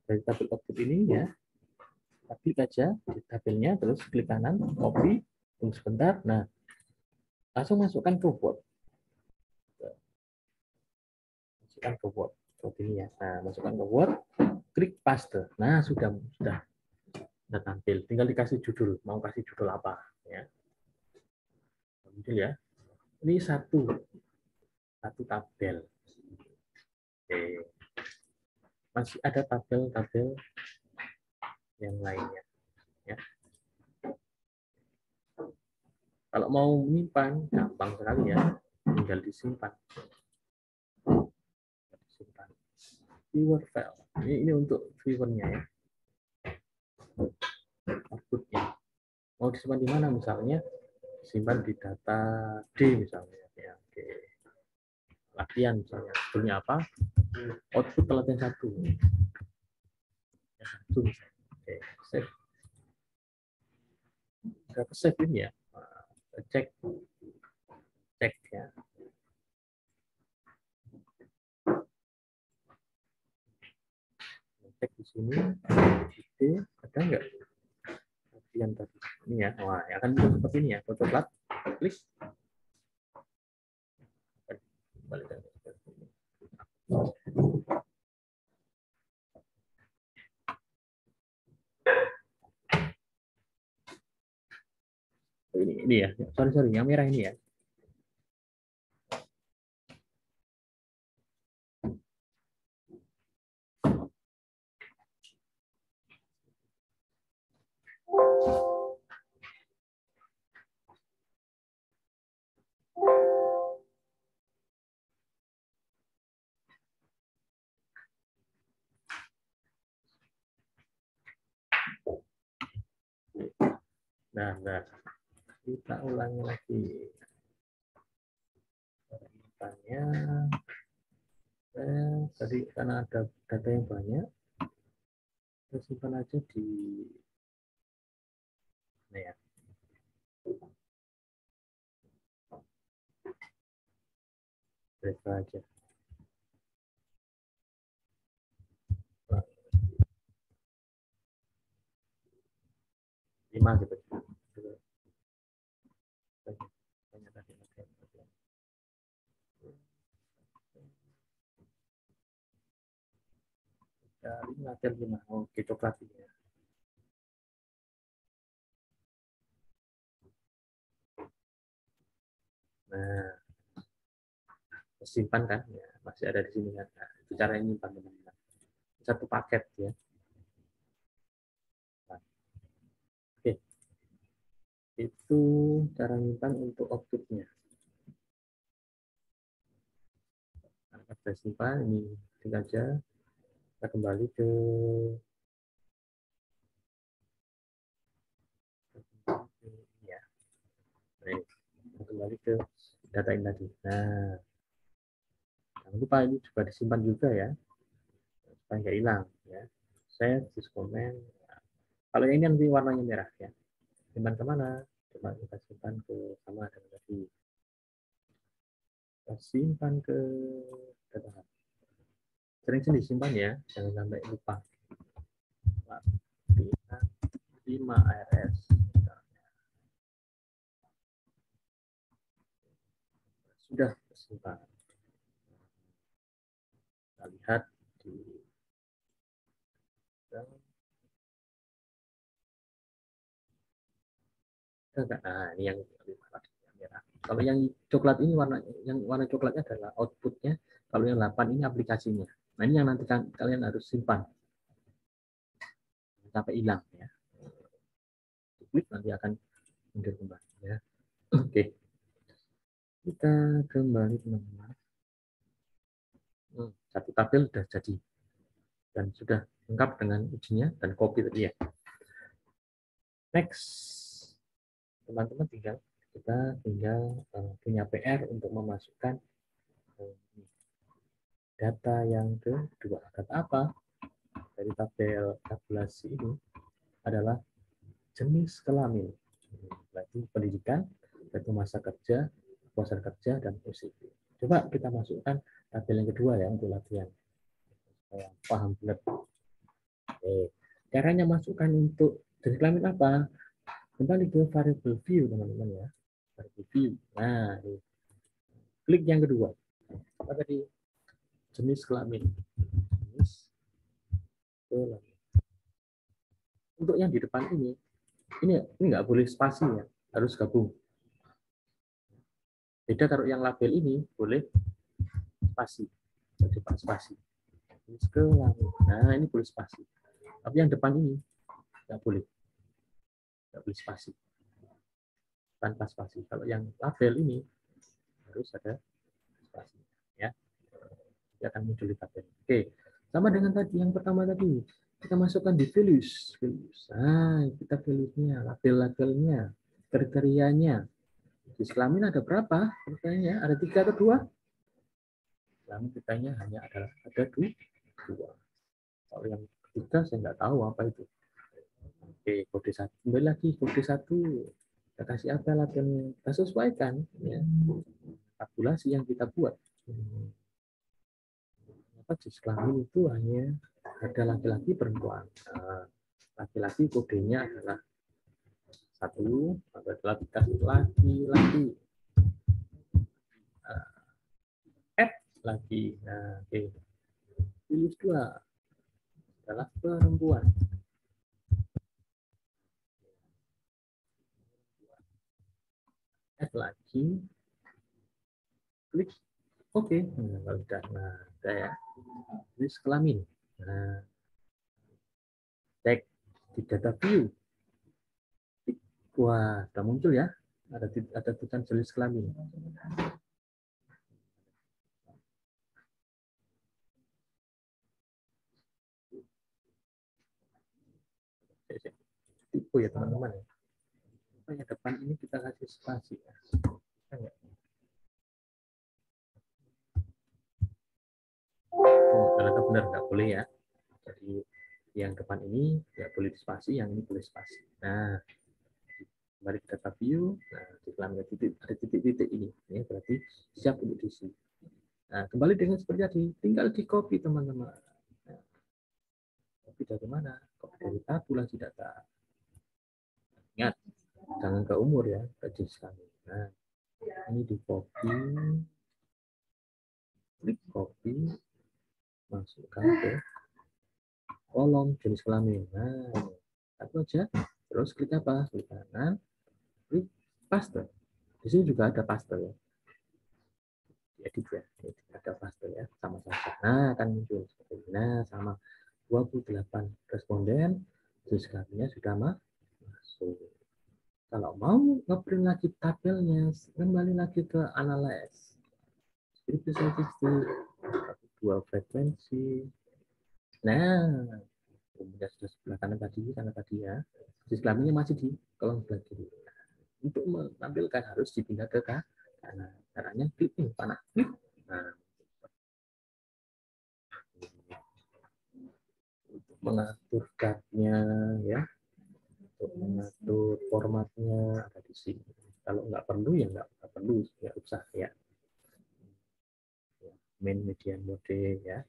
Speaker 1: Dari tabel output ini ya, kita klik aja di tabelnya, terus klik kanan, copy, tunggu sebentar, nah langsung masukkan ke Word. Masukkan ke Word seperti ini ya. Nah, masukkan ke Word, klik paste. Nah, sudah tampil. Tinggal dikasih judul, mau kasih judul apa ya. Judul ya. Ini satu tabel. Oke. Masih ada tabel-tabel yang lainnya ya. Kalau mau menyimpan gampang sekali ya, tinggal disimpan. Viewer file. Ini untuk viewernya ya. Outputnya. Mau disimpan di mana misalnya? Simpan di data D misalnya. Ya, oke. Latihan misalnya. Judulnya apa? Output latihan 1. Ya, 1. Oke, save. Udah ke save ini ya. Cek ya. Cek di sini. Ada nggak? Latihan tadi. Ini ya. Wah, akan muncul seperti ini ya. Coklat. Klik. Balik lagi. Ini ya. Sorry, yang merah ini ya. Nah, kita ulangi lagi. Tanya, tadi karena ada data yang banyak, kita simpan aja di nah ya. Berapa aja. Lima gitu. Banyak tadi. Dari latihan 5. Oke, coklat ini ya. Nah, simpan kan? Ya, masih ada di sini kan. Nah, itu cara nyimpan teman-teman. Satu paket ya. Nah, oke. Itu cara nyimpan untuk outputnya. Nah, kita simpan ini tinggal aja. Kita kembali ke ya. Nah, kita kembali ke data ini tadi. Nah, jangan lupa ini juga disimpan juga ya, supaya nggak hilang ya. Save, use comment. Kalau yang ini nanti warnanya merah ya. Simpan kemana? Coba kita simpan ke sama dengan tadi. Kita simpan ke data hub. Sering disimpan ya, jangan sampai lupa. 5 ARS. Sudah tersimpan. Kita lihat di nah, ini yang merah. Kalau yang coklat ini warna coklatnya adalah outputnya. Kalau yang 8 ini aplikasinya. Nah, ini yang nanti kalian harus simpan sampai hilang ya. Klik nanti akan mundur kembali ya. Oke. Kita kembali teman-teman. Satu tabel sudah jadi dan sudah lengkap dengan ujinya dan copy tadi ya. Next, teman-teman tinggal kita tinggal punya PR untuk memasukkan data yang kedua. Data apa? Dari tabel tabulasi ini adalah jenis kelamin. Berarti pendidikan, yaitu masa kerja, puasa kerja, dan UCP. Coba kita masukkan tabel yang kedua ya untuk latihan. Supaya paham benar. Oke. Caranya masukkan untuk jenis kelamin apa? Kembali ke variable view, teman-teman ya. Variable view. Nah, ini. Klik yang kedua. Apa tadi? Jenis kelamin. Jenis kelamin. Untuk yang di depan ini nggak boleh spasi ya, harus gabung. Beda kalau yang label ini boleh spasi, jadi spasi. Jenis kelamin. Nah, ini boleh spasi. Tapi yang depan ini nggak boleh spasi, tanpa spasi. Kalau yang label ini harus ada spasi, ya. Dia akan muncul di tabel. Oke, sama dengan tadi yang pertama tadi. Kita masukkan di values. Nah, kita values-nya, label-labelnya, kriterianya. Jenis kelamin ada berapa? Pertanyaannya ada 3 atau 2? Kelamin kitanya hanya ada 2. Kalau yang ketiga saya nggak tahu apa itu. Oke, kode 1. Kembali lagi kode 1. Kita kasih apa labelnya? Kita sesuaikan ya. Tabulasi yang kita buat. Jenis kelamin itu hanya ada laki-laki perempuan. Nah, laki-laki kodenya adalah 1, adalah laki-laki. Lagi. Nah, oke. Pilih 2 adalah perempuan. Add lagi. Klik oke. Nah, kalau sudah, nah, ya. Jenis kelamin. Nah, cek di data view. Wah, sudah muncul ya. Ada tulisan jenis kelamin. Tipe ya teman-teman. Yang depan ini kita kasih spasi ya. Ternyata benar nggak boleh ya. Jadi yang depan ini nggak boleh spasi, yang ini boleh spasi. Nah, kembali ke data view. Nah, di kelamin ada titik-titik ini. Ini berarti siap untuk diisi. Nah, kembali dengan seperti tadi, tinggal di copy teman-teman. Nah, copy dari mana? Copy dari tabulasi data. Ingat, jangan ke umur ya, ke jenis kelamin. Nah, ini di copy, klik copy, masukkan ke kolom jenis kelamin. Nah, satu aja. Terus klik apa? Klik kanan, klik paste. Di sini juga ada paste ya. Edit ya, ada paste ya, sama saja. Nah, akan muncul seperti ini. Nah, sama 28 responden, jenis kelaminnya sudah masuk. Kalau mau ngeprint lagi tabelnya, kembali lagi ke analyze. Statistik, 2 frekuensi. Nah, kemudian sudah sebelah kanan tadi, ya. Jenis kelaminnya masih di kolom sebelah kiri. Untuk menampilkan harus dipindah ke kanan. Caranya klik nih, panah klik. Nah, untuk mengatur tab-nya ya, untuk mengatur formatnya ada di sini. Kalau nggak perlu ya nggak perlu, nggak usah ya. Main median mode ya.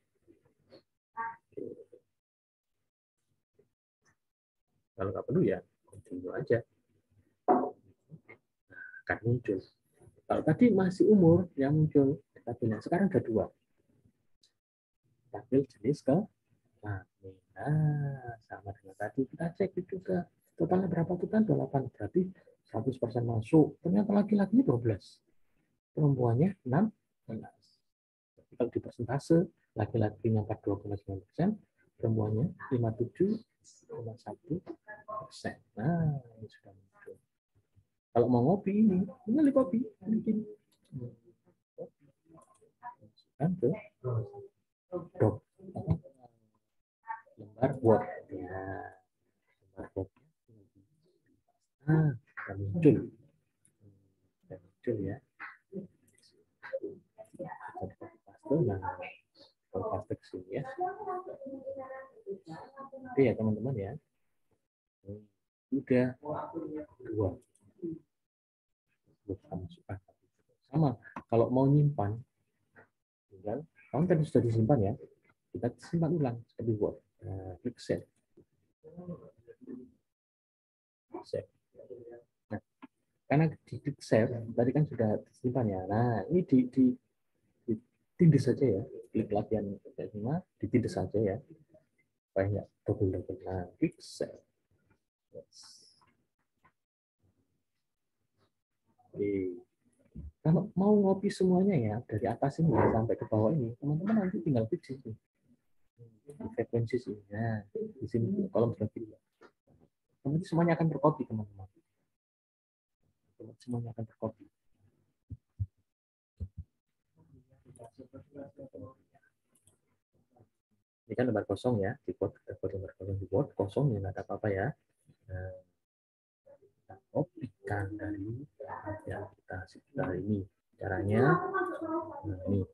Speaker 1: Kalau nggak perlu ya continue aja. Nah, akan muncul. Kalau tadi masih umur yang muncul tabelnya, sekarang ada 2. Tabel jenis ke nah, sama dengan tadi kita cek juga totalnya berapa, total 28, berarti 100% masuk. Ternyata laki-lakinya 12, perempuannya 16. Kalau di persentase, laki-lakinya 42,9%, perempuannya 57,1%. Nah, ini sudah muncul. Kalau mau ngopi ini, tinggal kopi. Masukkan ke doc. Lembar Word. Ya, lembar Word. Nah, sudah muncul. sini ya. Oke ya teman-teman ya. Udah 2. Sama, kalau mau nyimpan, tinggal, kamu tadi sudah disimpan ya, kita simpan ulang seperti Word. Nah, klik save. Save. Nah, karena di klik save, tadi kan sudah disimpan ya. Nah, ini ditindas saja ya. Klik latihan kelima, ditindas saja ya. Supaya nggak double-double. Nah, klik save. Yes. Oke. Kalau mau ngopi semuanya ya, dari atas ini sampai ke bawah ini, teman-teman nanti tinggal klik sini. Di frekuensi sini. Nah, di sini kolom sebelah kiri. Nanti semuanya akan terkopi, teman-teman. Semuanya akan terkopi. Ini kan lembar kosong ya, di Word, lembar kosong di Word, kosong ya, nggak ada apa-apa ya. Nah, kita kopikan dari yang kita sekitar ini. Caranya, nah ini.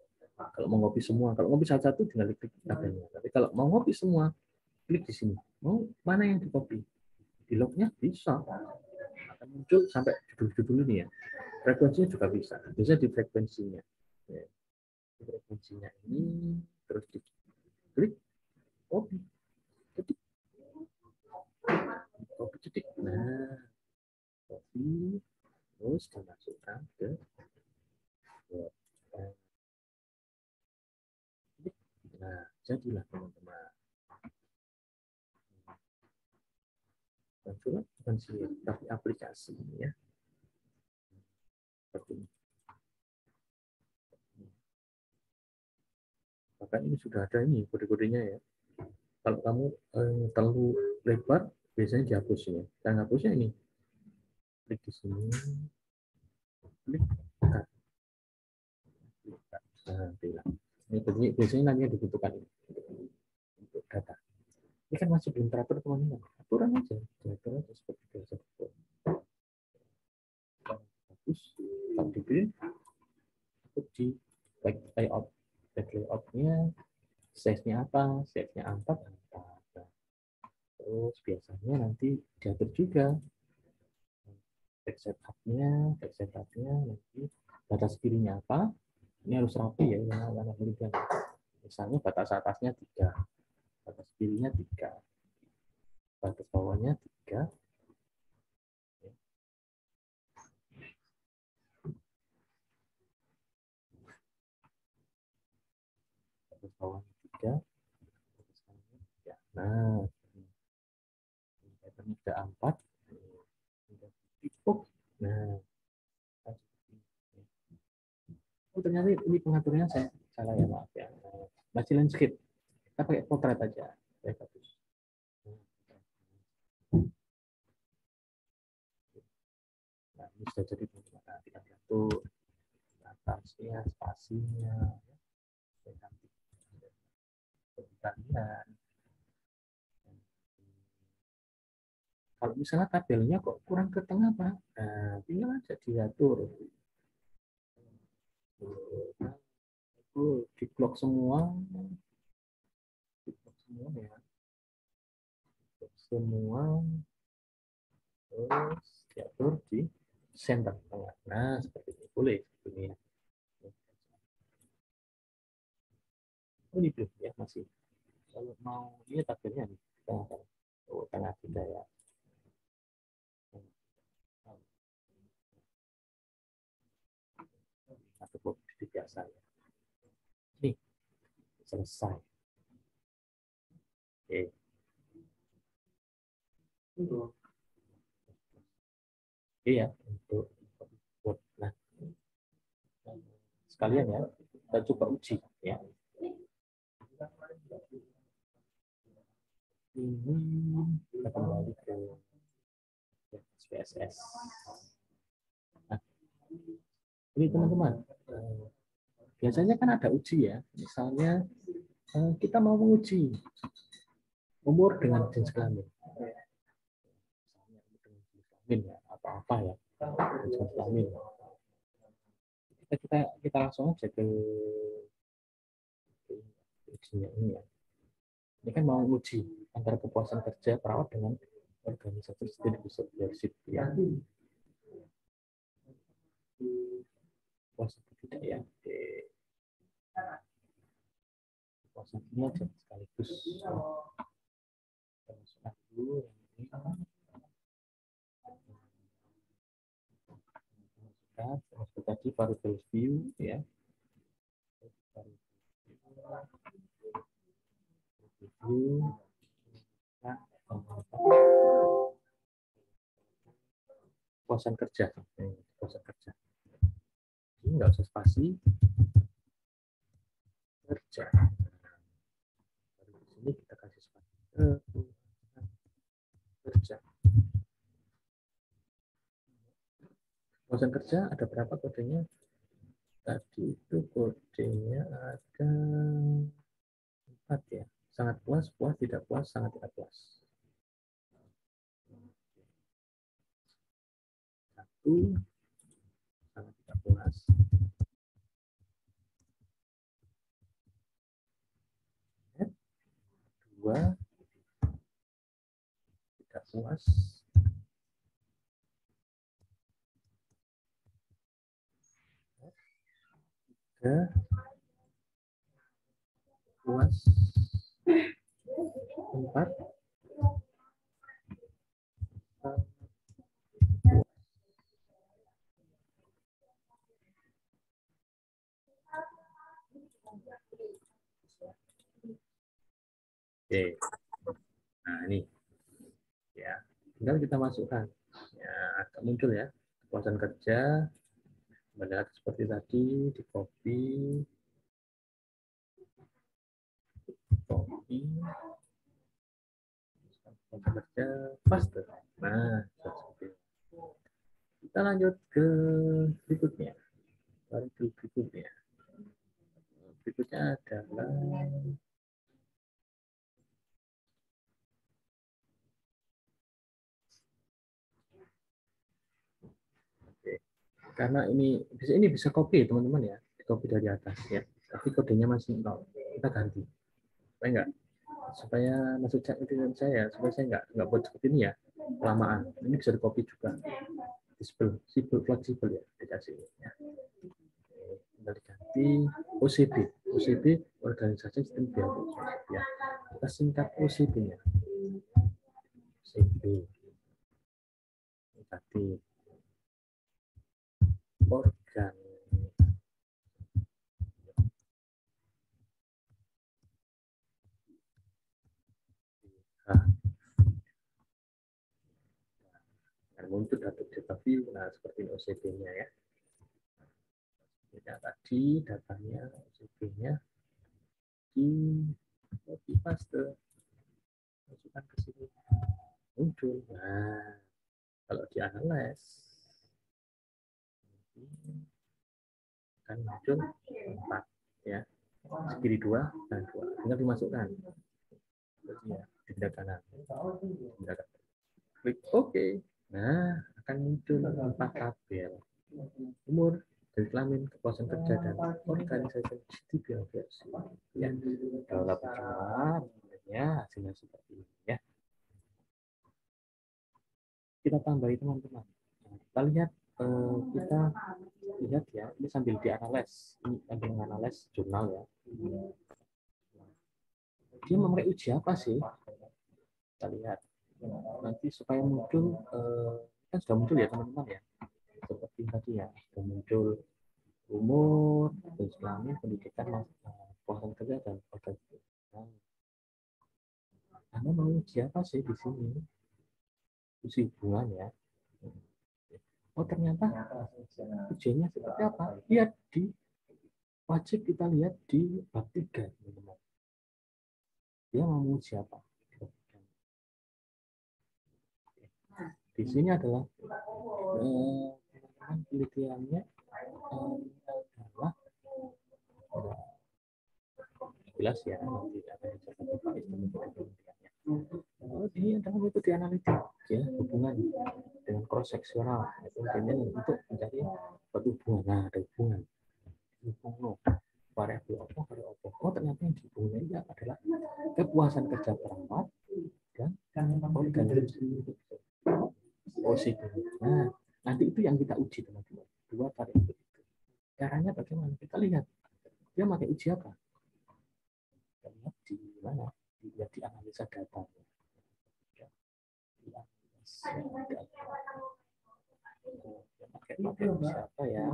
Speaker 1: Kalau mau ngopi semua, kalau ngopi satu-satu tinggal klik tabelnya. Tapi kalau mau ngopi semua, klik di sini. Mau mana yang dikopi? Di lognya bisa. Akan muncul sampai judul-judul ini ya. Frekuensinya juga bisa. Bisa di frekuensinya. Ya. Di frekuensinya ini, terus diklik, copy, ketik. Copy, ketik. Nah, copy, terus dimasukkan ke Word. Nah, jadilah teman-teman. Surat bukan sih, tapi aplikasi ya. Seperti ini. Bahkan ini sudah ada ini kode-kodenya ya. Kalau kamu terlalu lebar, biasanya dihapus ya. Dan hapusnya ini. Klik di sini. Klik. Nah, ini biasanya nanti dibutuhkan untuk data. Ini kan masih belum teratur teman-teman. Aturan aja. Teratur aja seperti biasa. Bagus. Kalau dipilih, di back layout. Back layout-nya, size-nya apa? Size-nya 4. Terus biasanya nanti diatur juga back setup-nya nanti batas kirinya apa? Ini harus rapi ya, karena berikan. Misalnya batas atasnya 3, batas kirinya 3, batas bawahnya 3. Batas bawahnya 3, batas bawahnya 3. Nah, ini ada 4. Nah, oh ternyata ini pengaturnya saya salah ya, maaf ya. Masih landscape. Kita pakai potret aja. Ya, bagus. Nah, ini sudah jadi teman-teman. Tinggal diatur atasnya, spasinya, kalian. Kalau misalnya tabelnya kok kurang ke tengah, Pak, nah, tinggal aja diatur. Itu diblok semua. Diblok semua ya. Diblok semua. Terus diatur di center tengah. Nah, seperti ini. Boleh. Ini. Oh, ini belum ya, masih. Kalau mau, ini tabelnya nih. Tengah tidak ya. Atau posisi biasa ya. Ini selesai. Oke. Oke ya, untuk nah, sekalian ya, kita coba uji ya. Ini kita kembali ke SPSS. Nah, ini teman-teman, biasanya kan ada uji ya. Misalnya kita mau menguji umur dengan jenis kelamin. Ya, apa-apa ya, jenis kelamin. Kita langsung aja ke ujinya ini ya. Ini kan mau uji antara kepuasan kerja perawat dengan organisasi distribusi leadership ya. Puas atau tidak ya? Oke. Puasan ini aja sekaligus. Kita masukkan dulu yang ini. Seperti tadi variable view ya. View. Puasan kerja. Puasan kerja. Ini nggak usah spasi. Kerja. Baru di sini kita kasih spasi. Kerja. Puasan kerja ada berapa kodenya? Tadi itu kodenya ada 4 ya. Sangat puas, puas, tidak puas, sangat tidak puas. 1, sangat tidak puas. 2, tidak puas. 3, puas. 4, oke. Nah, ini. Ya, tinggal kita masukkan. Ya, agak muncul ya. Kepuasan kerja. Benar seperti tadi, di copy. Copy. Kepuasan kerja, paste. Nah, seperti itu. Kita lanjut ke berikutnya. Berikutnya. Berikutnya adalah karena ini bisa copy teman-teman ya, copy dari atas ya. Tapi kodenya masih 0. Kita ganti. Supaya masuk chat itu saya, supaya saya nggak buat seperti ini ya, kelamaan. Ini bisa di copy juga. Disable, fleksibel ya, dikasih ya. Tinggal diganti OCB. OCB organisasi sistem biaya ya. Kita singkat OCB-nya. OCB. Tadi organ. Muncul data view, nah seperti OCB-nya ya. Tadi datanya OCB-nya di copy paste, masukkan ke sini, muncul. Nah, kalau di analyze akan muncul 4 ya, segiri 2 dan 2, tinggal dimasukkan. Jadi ya, di pindah kanan. Klik OK. Nah, akan muncul 4 tabel. Umur, dari kelamin, kepuasan kerja, dan organisasi di biodiversitas. Ya, kalau perjuangannya hasilnya seperti ini ya. Kita tambahi teman-teman. Kita lihat ya, ini sambil dianalisis. Ini sambil menganalisis jurnal ya. Dia memakai uji apa sih? Kita lihat. Nanti supaya muncul, kan sudah muncul ya teman-teman ya. Seperti tadi ya, sudah muncul umur, jenis kelamin, pendidikan, kepuasan kerja, dan organisasi. Anda mau uji apa sih di sini? Uji hubungan ya. Oh ternyata ujiannya seperti apa? Lihat wajib kita lihat di bab 3 teman-teman. Dia mau uji apa? Di sini adalah penelitiannya adalah jelas ya, nanti akan dicatat Pak Islam penelitiannya. Ini adalah metode analitik ya, hubungan dengan cross seksional itu untuk mencari hubungan. Nah, ada hubungan variabel apa. Oh ternyata yang dihubungkan menghubungnya adalah kepuasan kerja perawat dan organisasi OCD. Nah, nanti itu yang kita uji teman-teman. Dua variabel itu. Caranya bagaimana? Kita lihat dia pakai uji apa? Kita lihat di mana? Dilihat di analisa data. Pakai siapa ya?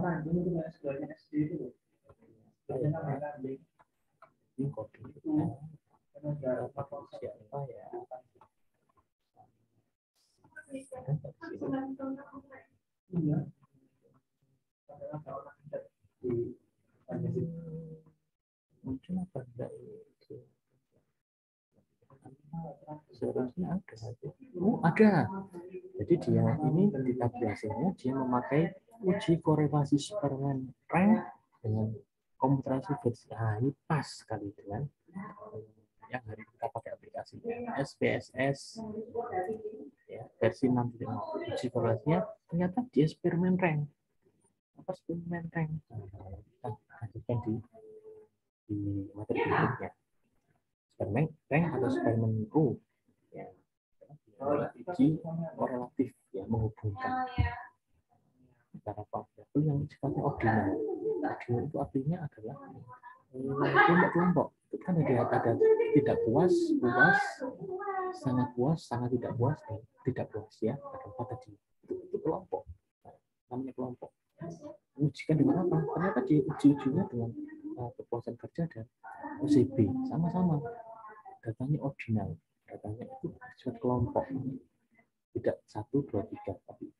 Speaker 1: Ini kodenya. Siapa ya? Mungkin apa enggak itu? Seharusnya ada. Oh, ada. Jadi dia ini di tabulasinya dia memakai uji korelasi Spearman rank dengan komputerasi versi. Nah, ini pas sekali dengan yang hari kita pakai aplikasi SPSS ya, versi 6.0. Uji korelasinya ternyata dia Spearman rank. Apa Spearman rank? Kita lanjutkan di materi berikutnya. Spearman rank atau Spearman rule ya, uji korelatif ya, menghubungkan antara variabel yang sifatnya ordinal. Ordinal itu artinya adalah kelompok-kelompok. Itu kan ada tidak puas, puas, sangat tidak puas, dan tidak puas ya. Ada empat tadi. Itu kelompok. Namanya kelompok. Ujikan dengan apa? Ternyata diuji-ujinya dengan kepuasan kerja dan OCB sama-sama. Datanya ordinal. Datanya itu sifat kelompok. Tidak 1, 2, 3, tapi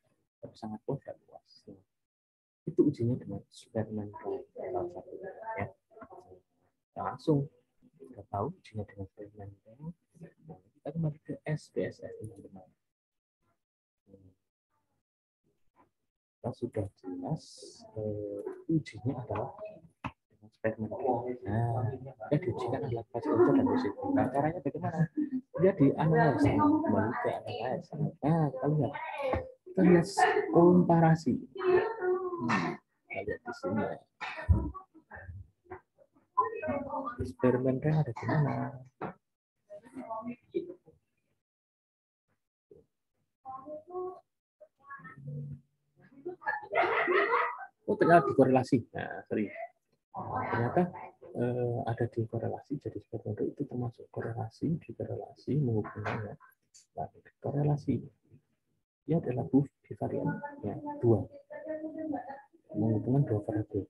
Speaker 1: sangat puas dan puas. Itu ujinya dengan Spearman rank ya. Langsung kita tahu ujinya dengan Spearman rank. Nah, kita kembali ke SPSS teman-teman. Kita sudah jelas ujinya adalah dengan Spearman rank. Nah, yang diujikan adalah kepuasan dan OCB. Nah, caranya bagaimana? Dia dianalisa, kembali ke analisa. Nah, kita lihat komparasi. Kita lihat di sini ya. Spearman rank ada di mana? Oh, ternyata dikorelasi. Nah, sorry. Ternyata ada di korelasi. Jadi Spearman rank itu termasuk korelasi, dikorelasi, menghubungkannya. Nah, korelasi dia adalah bivariat ya, dua. Menghubungkan dua variabel.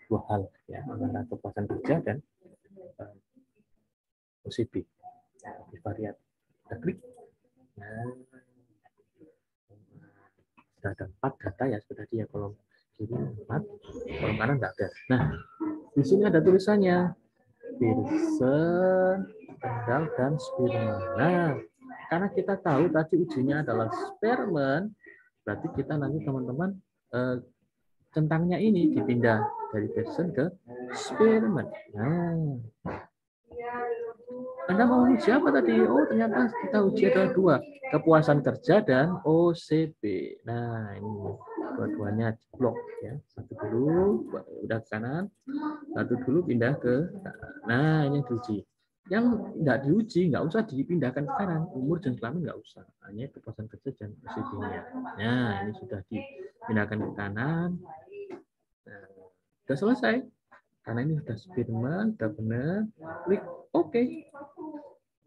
Speaker 1: Dua hal ya, antara kepuasan kerja dan OCB. Nah, bivariat. Kita klik. Nah, sudah ada 4 data ya, sudah dia kolom kiri 4, kolom kanan tidak ada. Nah, di sini ada tulisannya Pearson, Kendall, dan Spearman. Nah, karena kita tahu tadi ujinya adalah Spearman, berarti kita nanti teman-teman centangnya ini dipindah dari Pearson ke Spearman. Nah, Anda mau uji apa tadi? Oh, ternyata kita uji adalah dua, kepuasan kerja dan OCB. Nah, ini dua-duanya blok ya. Satu dulu, udah ke kanan. Satu dulu pindah ke kanan. Nah, ini diuji. Yang nggak diuji, nggak usah dipindahkan ke kanan. Umur dan kelamin nggak usah. Hanya kepuasan kerja dan OCB-nya. Nah, ini sudah dipindahkan ke kanan. Nah, sudah selesai. Karena ini sudah Spearman, sudah benar. Klik OK.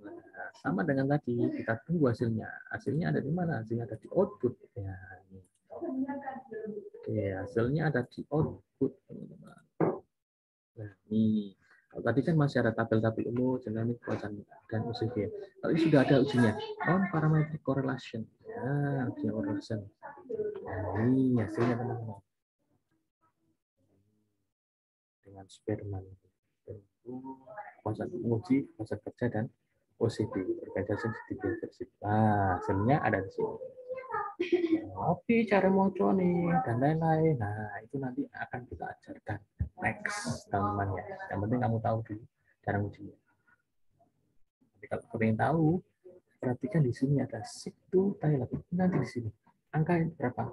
Speaker 1: Nah, sama dengan tadi, kita tunggu hasilnya. Hasilnya ada di mana? Hasilnya ada di output. Ya, ini. Oke, hasilnya ada di output, teman-teman. Nah, ini. Kalau tadi kan masih ada tabel-tabel umum, dinamik, kepuasan, dan OCB. Kalau ini sudah ada ujinya. Non-parametric correlation. Ya, ujian correlation. Nah, ini hasilnya, teman-teman. Dengan Spearman. Menguji kepuasan kerja dan OCB, organisasi sensitivity. Nah, hasilnya ada di sini. Tapi cara moco nih dan lain-lain. Nah, itu nanti akan kita ajarkan next, teman-teman ya. Yang penting kamu tahu dulu cara ujinya. Tapi kalau pengen tahu, perhatikan di sini ada situ Thailand. Nanti di sini angka berapa?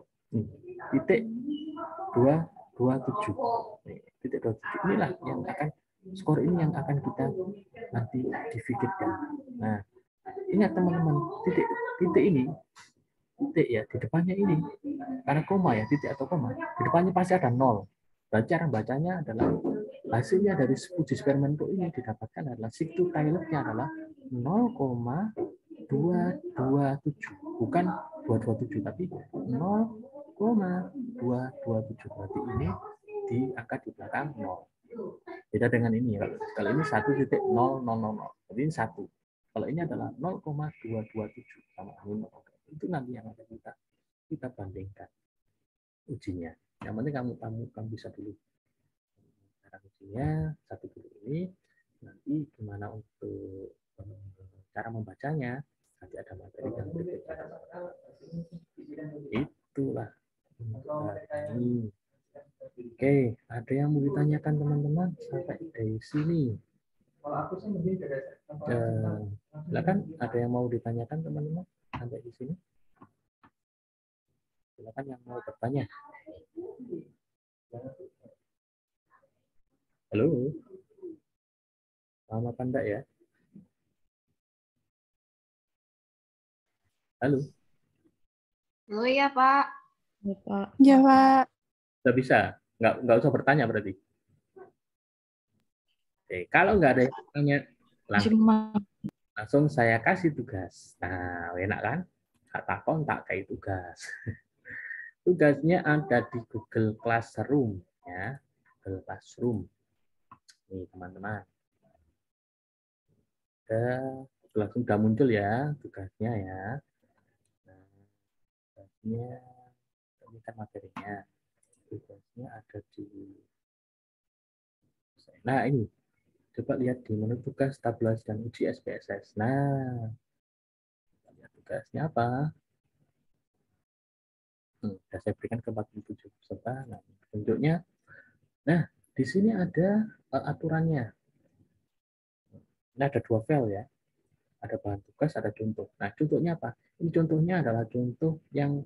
Speaker 1: Titik 227. Titik 27 inilah yang akan skor ini yang akan kita nanti difikirkan. Nah, ingat teman-teman, titik ini, titik ya, di depannya ini, karena koma ya, titik atau koma, di depannya pasti ada 0. Dan cara bacanya adalah hasilnya dari uji eksperimen ini didapatkan adalah Sigtu Taylor-nya adalah 0,227, bukan 227 tapi 0,227. Berarti ini diangkat di belakang 0. Beda dengan ini, kalau ini 1.0000, jadi ini 1. Kalau ini adalah 0,227 sama ini. Itu nanti yang akan kita bandingkan ujinya. Yang penting kamu bisa dulu cara ujinya, satu dulu ini. Nanti gimana untuk cara membacanya, nanti ada materi yang berikutnya. Itulah ini. Oke, ada yang mau ditanyakan teman-teman sampai dari sini? Silakan, ada yang mau ditanyakan teman-teman sampai di sini? Silakan yang mau bertanya. Halo, lama apa enggak ya? Halo.
Speaker 2: Oh iya, Pak.
Speaker 3: Ya, Pak.
Speaker 2: Ya, Pak.
Speaker 1: Nggak bisa? Nggak usah bertanya berarti? Oke, kalau nggak ada yang bertanya, langsung saya kasih tugas. Nah, enak kan? Tak takon, tak kayak tugas. Tugasnya ada di Google Classroom. Ya, Google Classroom. Nih, teman-teman. Langsung udah muncul ya tugasnya ya. Nah, tugasnya ini kan materinya. Tugasnya ada di. Nah ini, coba lihat di menu tugas, tabulasi dan uji SPSS. Nah, lihat tugasnya apa? Sudah saya berikan ke 47 peserta. Nah, bentuknya. Nah, di sini ada aturannya. Ini ada 2 file ya. Ada bahan tugas, ada contoh. Nah, contohnya apa? Ini contohnya adalah contoh yang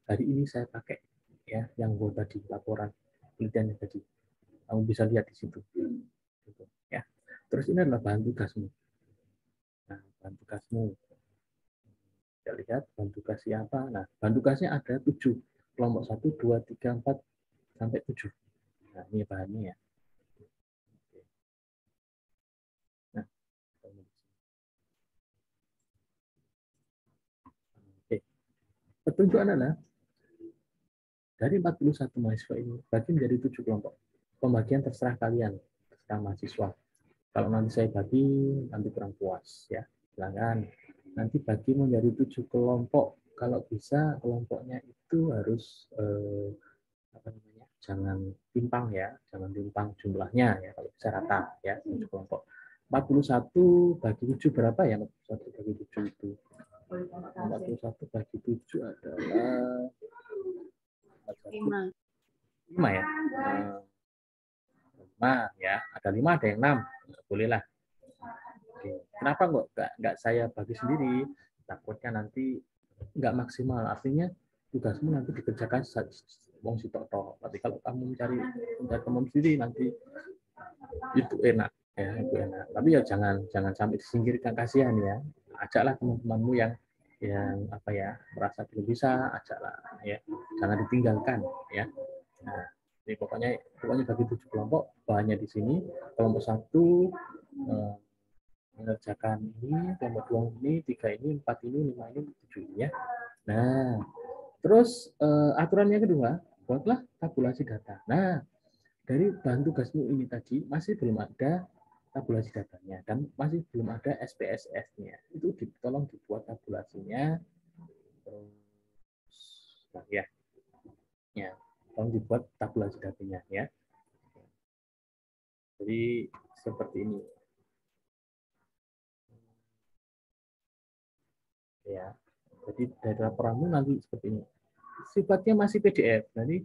Speaker 1: hari ini saya pakai ya, yang buat tadi laporan penelitian tadi. Kamu bisa lihat di situ. Ya. Terus ini adalah bahan tugasmu. Nah, bahan tugasmu. Kita lihat bahan tugasnya apa. Nah, bahan tugasnya ada 7. Kelompok 1, 2, 3, 4, sampai 7. Nah, ini bahannya ya. Nah, oke. Petunjuk adalah dari 41 mahasiswa ini bagi menjadi 7 kelompok. Pembagian terserah kalian, terserah mahasiswa. Kalau nanti saya bagi, nanti kurang puas ya. Silakan. Nanti bagi menjadi 7 kelompok. Kalau bisa kelompoknya itu harus apa namanya? Jangan timpang ya, jangan timpang jumlahnya ya. Kalau bisa rata ya, 7 kelompok. 41 bagi 7 berapa ya? 41 bagi 7 itu. 41 bagi 7 adalah
Speaker 2: 5.
Speaker 1: 5 ya. 5 ya, ada 5 ada yang 6. Bolehlah. Oke. Kenapa nggak saya bagi sendiri? Takutnya nanti nggak maksimal. Artinya tugasmu nanti dikerjakan wong sitok tok. Tapi kalau kamu mencari teman sendiri nanti itu enak ya, itu enak. Tapi ya jangan sampai disingkirkan, kasihan ya. Ajaklah teman-temanmu yang apa ya, merasa belum bisa, ajaklah ya. Jangan ditinggalkan ya. Nah, ini pokoknya bagi 7 kelompok, bahannya di sini. Kelompok 1 mengerjakan ini, kelompok 2 ini, 3 ini, 4 ini, 5 ini, 7 ini ya. Nah, terus aturan yang kedua, buatlah tabulasi data. Nah, dari bahan tugasmu ini tadi masih belum ada tabulasi datanya dan masih belum ada SPSS-nya. Itu tolong dibuat tabulasinya. Terus, nah, ya, tolong dibuat tabulasi datanya ya. Jadi seperti ini. Ya. Jadi dari laporanmu nanti seperti ini. Sifatnya masih PDF. Jadi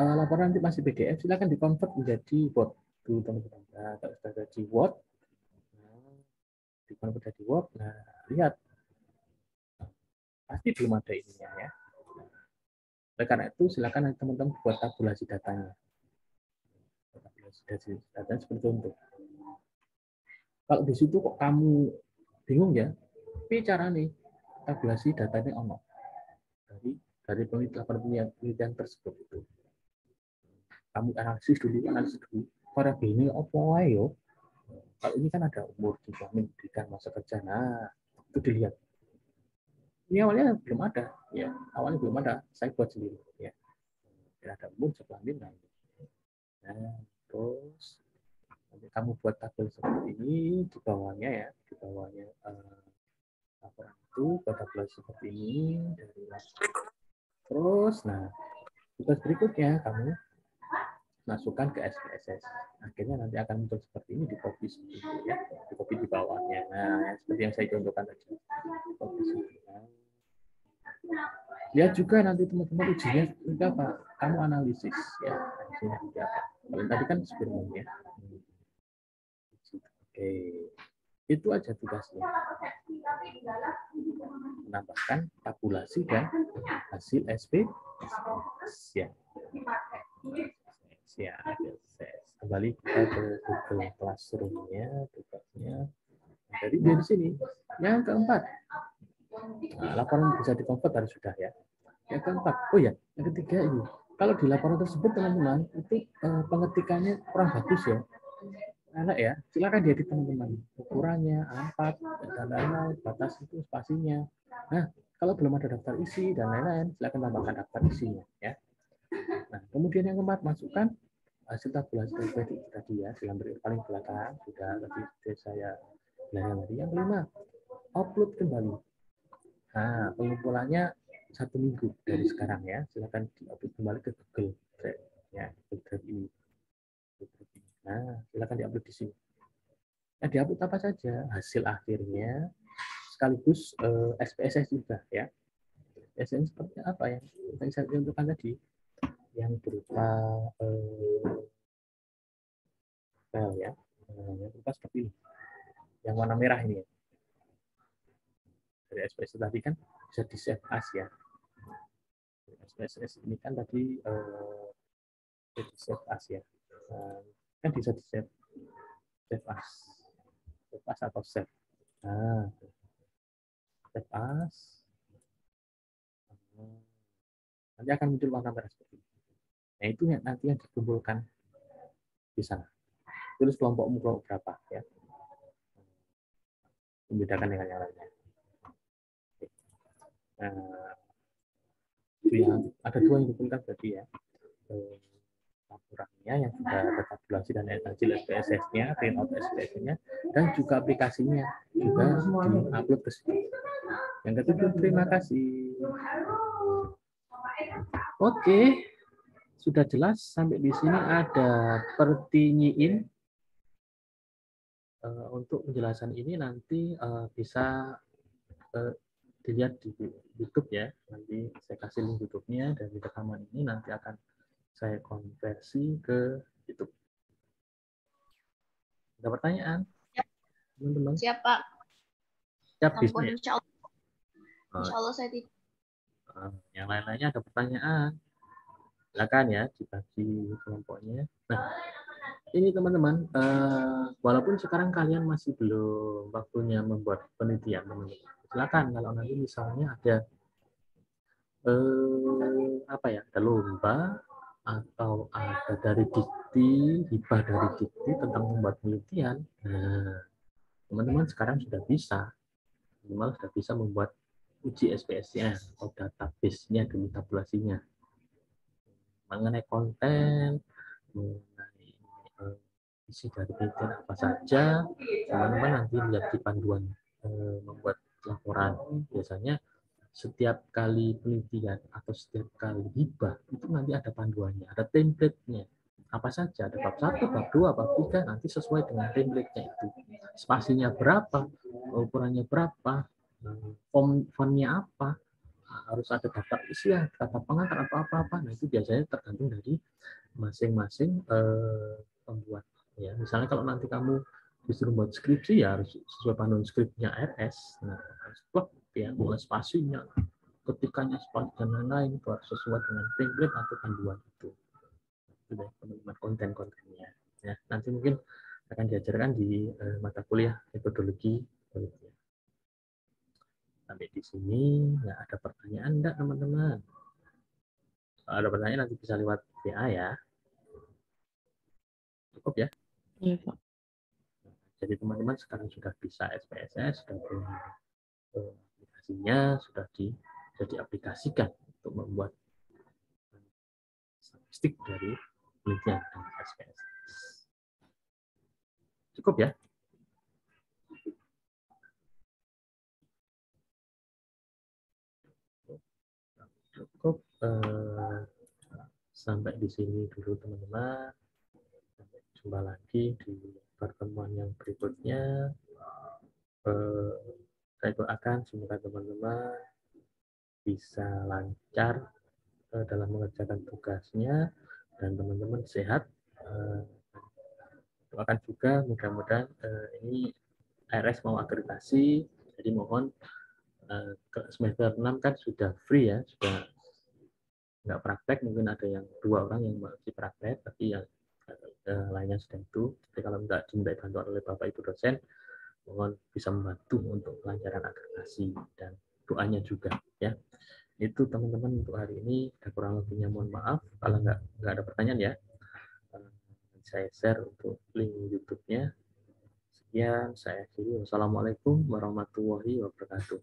Speaker 1: laporan nanti masih PDF, silakan di-convert menjadi Word. Dulu teman-teman. Nah, kalau sudah jadi Word, di-convert jadi Word, nah lihat. Pasti belum ada ininya ya. Oleh karena itu, silakan teman-teman buat tabulasi datanya. Tabulasi datanya seperti itu. Kalau di situ kok kamu bingung ya, bicara nih tabulasi datanya ono dari penelitian tersebut itu. Kamu analisis dulu. Variabel ini apa ayo? Kalau ini kan ada umur, jumlah pendidikan, masa kerja. Nah, itu dilihat. Ini awalnya belum ada, ya. Awalnya belum ada. Saya buat sendiri, ya. Dan ada umur, jumlah pendidikan. Nah, terus nanti kamu buat tabel seperti ini di bawahnya ya, di bawahnya laporan itu buat tabel seperti ini dari laporan. Terus, nah tugas berikutnya kamu masukkan ke SPSS. Akhirnya nanti akan muncul seperti ini, di copy seperti itu ya, di copy di bawahnya. Nah, seperti yang saya contohkan tadi. Copy seperti ini. Lihat juga nanti teman-teman ujinya juga apa? Kamu analisis ya. Hasilnya juga apa? Kalau tadi kan eksperimen ya. Oke. Itu aja tugasnya. Menambahkan tabulasi dan hasil SPSS ya. Ya, kembali kita ke Google Classroom-nya, tugasnya. Jadi dari sini, yang keempat, nah, laporan bisa di-convert harus sudah ya. Yang keempat, oh ya, yang ketiga ini, kalau di laporan tersebut teman-teman itu pengetikannya kurang bagus ya. Anak ya, silakan diedit teman-teman. Ukurannya, A4, dan lain-lain, batas itu spasinya. Nah, kalau belum ada daftar isi dan lain-lain, silakan tambahkan daftar isinya ya. Nah, kemudian yang keempat, masukkan hasil tabulasi tadi ya, di lambar paling belakang sudah tadi saya bilang tadi. Yang kelima, upload kembali. Nah, pengumpulannya 1 minggu dari sekarang ya. Silakan diupload kembali ke Google Drive ya, Google Drive ini. Nah, silakan diupload di sini. Nah, diupload apa saja? Hasil akhirnya sekaligus SPSS juga ya. SPSS seperti apa ya? Yang saya tunjukkan tadi, yang berupa file ya, yang berupa seperti ini, yang warna merah ini ya. Dari SPSS tadi kan bisa di save as ya. SPSS ini kan tadi di save as ya, kan bisa di save as atau save. Nah, save as, nanti akan muncul warna merah seperti ini. Nah, itu yang nanti yang dikumpulkan di sana. Tulis kelompokmu kelompok berapa ya. Membedakan dengan yang lainnya. Nah, itu yang ada 2 yang dikumpulkan berarti ya. Laporannya yang sudah ada tabulasi dan hasil SPSS-nya, print-out SPSS-nya, dan juga aplikasinya juga di-upload ke sini. Yang ketujuh, terima kasih. Oke, sudah jelas sampai di sini. Ada pertinyiin. Untuk penjelasan ini nanti bisa dilihat di YouTube ya. Nanti saya kasih link YouTube-nya, dan di rekaman ini nanti akan saya konversi ke YouTube. Ada pertanyaan, teman-teman?
Speaker 2: Siap, Pak.
Speaker 1: Siap,
Speaker 2: Ampun,
Speaker 1: ya?
Speaker 2: insya Allah saya tidak.
Speaker 1: Yang lain-lainnya ada pertanyaan? Silakan ya, dibagi kelompoknya. Nah, ini teman-teman, walaupun sekarang kalian masih belum waktunya membuat penelitian, teman-teman. Silakan kalau nanti misalnya ada apa ya, ada lomba atau ada dari dikti, hibah dari dikti tentang membuat penelitian. Nah, teman-teman sekarang sudah bisa, minimal sudah bisa membuat uji SPS-nya atau database-nya demi tabulasinya. Mengenai konten, mengenai isi dari penelitian apa saja, teman-teman nanti lihat di panduan membuat laporan. Biasanya setiap kali penelitian atau setiap kali hibah itu nanti ada panduannya, ada template-nya. Apa saja, ada bab 1, bab 2, bab 3, nanti sesuai dengan template-nya itu. Spasinya berapa, ukurannya berapa, font-nya apa, harus ada daftar isian, kata pengantar atau apa-apa. Nah, itu biasanya tergantung dari masing-masing pembuat. Ya, misalnya kalau nanti kamu disuruh buat skripsi ya harus sesuai panduan skripnya RS. Nah, harus plek ya, mulai spasinya, ketikannya, spasi dan lain-lain itu harus sesuai dengan template atau panduan itu. Itu deh teman-teman konten-kontennya. Ya, nanti mungkin akan diajarkan di mata kuliah metodologi penelitian. Sampai di sini nggak ada pertanyaan enggak teman-teman? Kalau ada pertanyaan nanti bisa lewat WA ya. Cukup ya?
Speaker 3: Iya, Pak.
Speaker 1: Jadi teman-teman sekarang sudah bisa SPSS, sudah punya aplikasinya, sudah diaplikasikan untuk membuat statistik dari penelitian dengan SPSS. Cukup ya? Cukup. Sampai di sini dulu teman-teman. Sampai jumpa lagi di pertemuan yang berikutnya. Saya doakan semoga teman-teman bisa lancar dalam mengerjakan tugasnya dan teman-teman sehat. Doakan juga mudah-mudahan ini ARS mau akreditasi, jadi mohon ke semester 6 kan sudah free ya, sudah nggak praktek, mungkin ada yang 2 orang yang masih praktek, tapi yang lainnya sudah itu. Jadi kalau nggak diminta bantuan oleh Bapak Ibu dosen, mohon bisa membantu untuk kelancaran akreditasi dan doanya juga ya. Itu teman-teman untuk hari ini. Kurang lebihnya mohon maaf kalau nggak ada pertanyaan ya. Saya share untuk link YouTube-nya. Sekian, saya akhiri. Wassalamualaikum warahmatullahi wabarakatuh.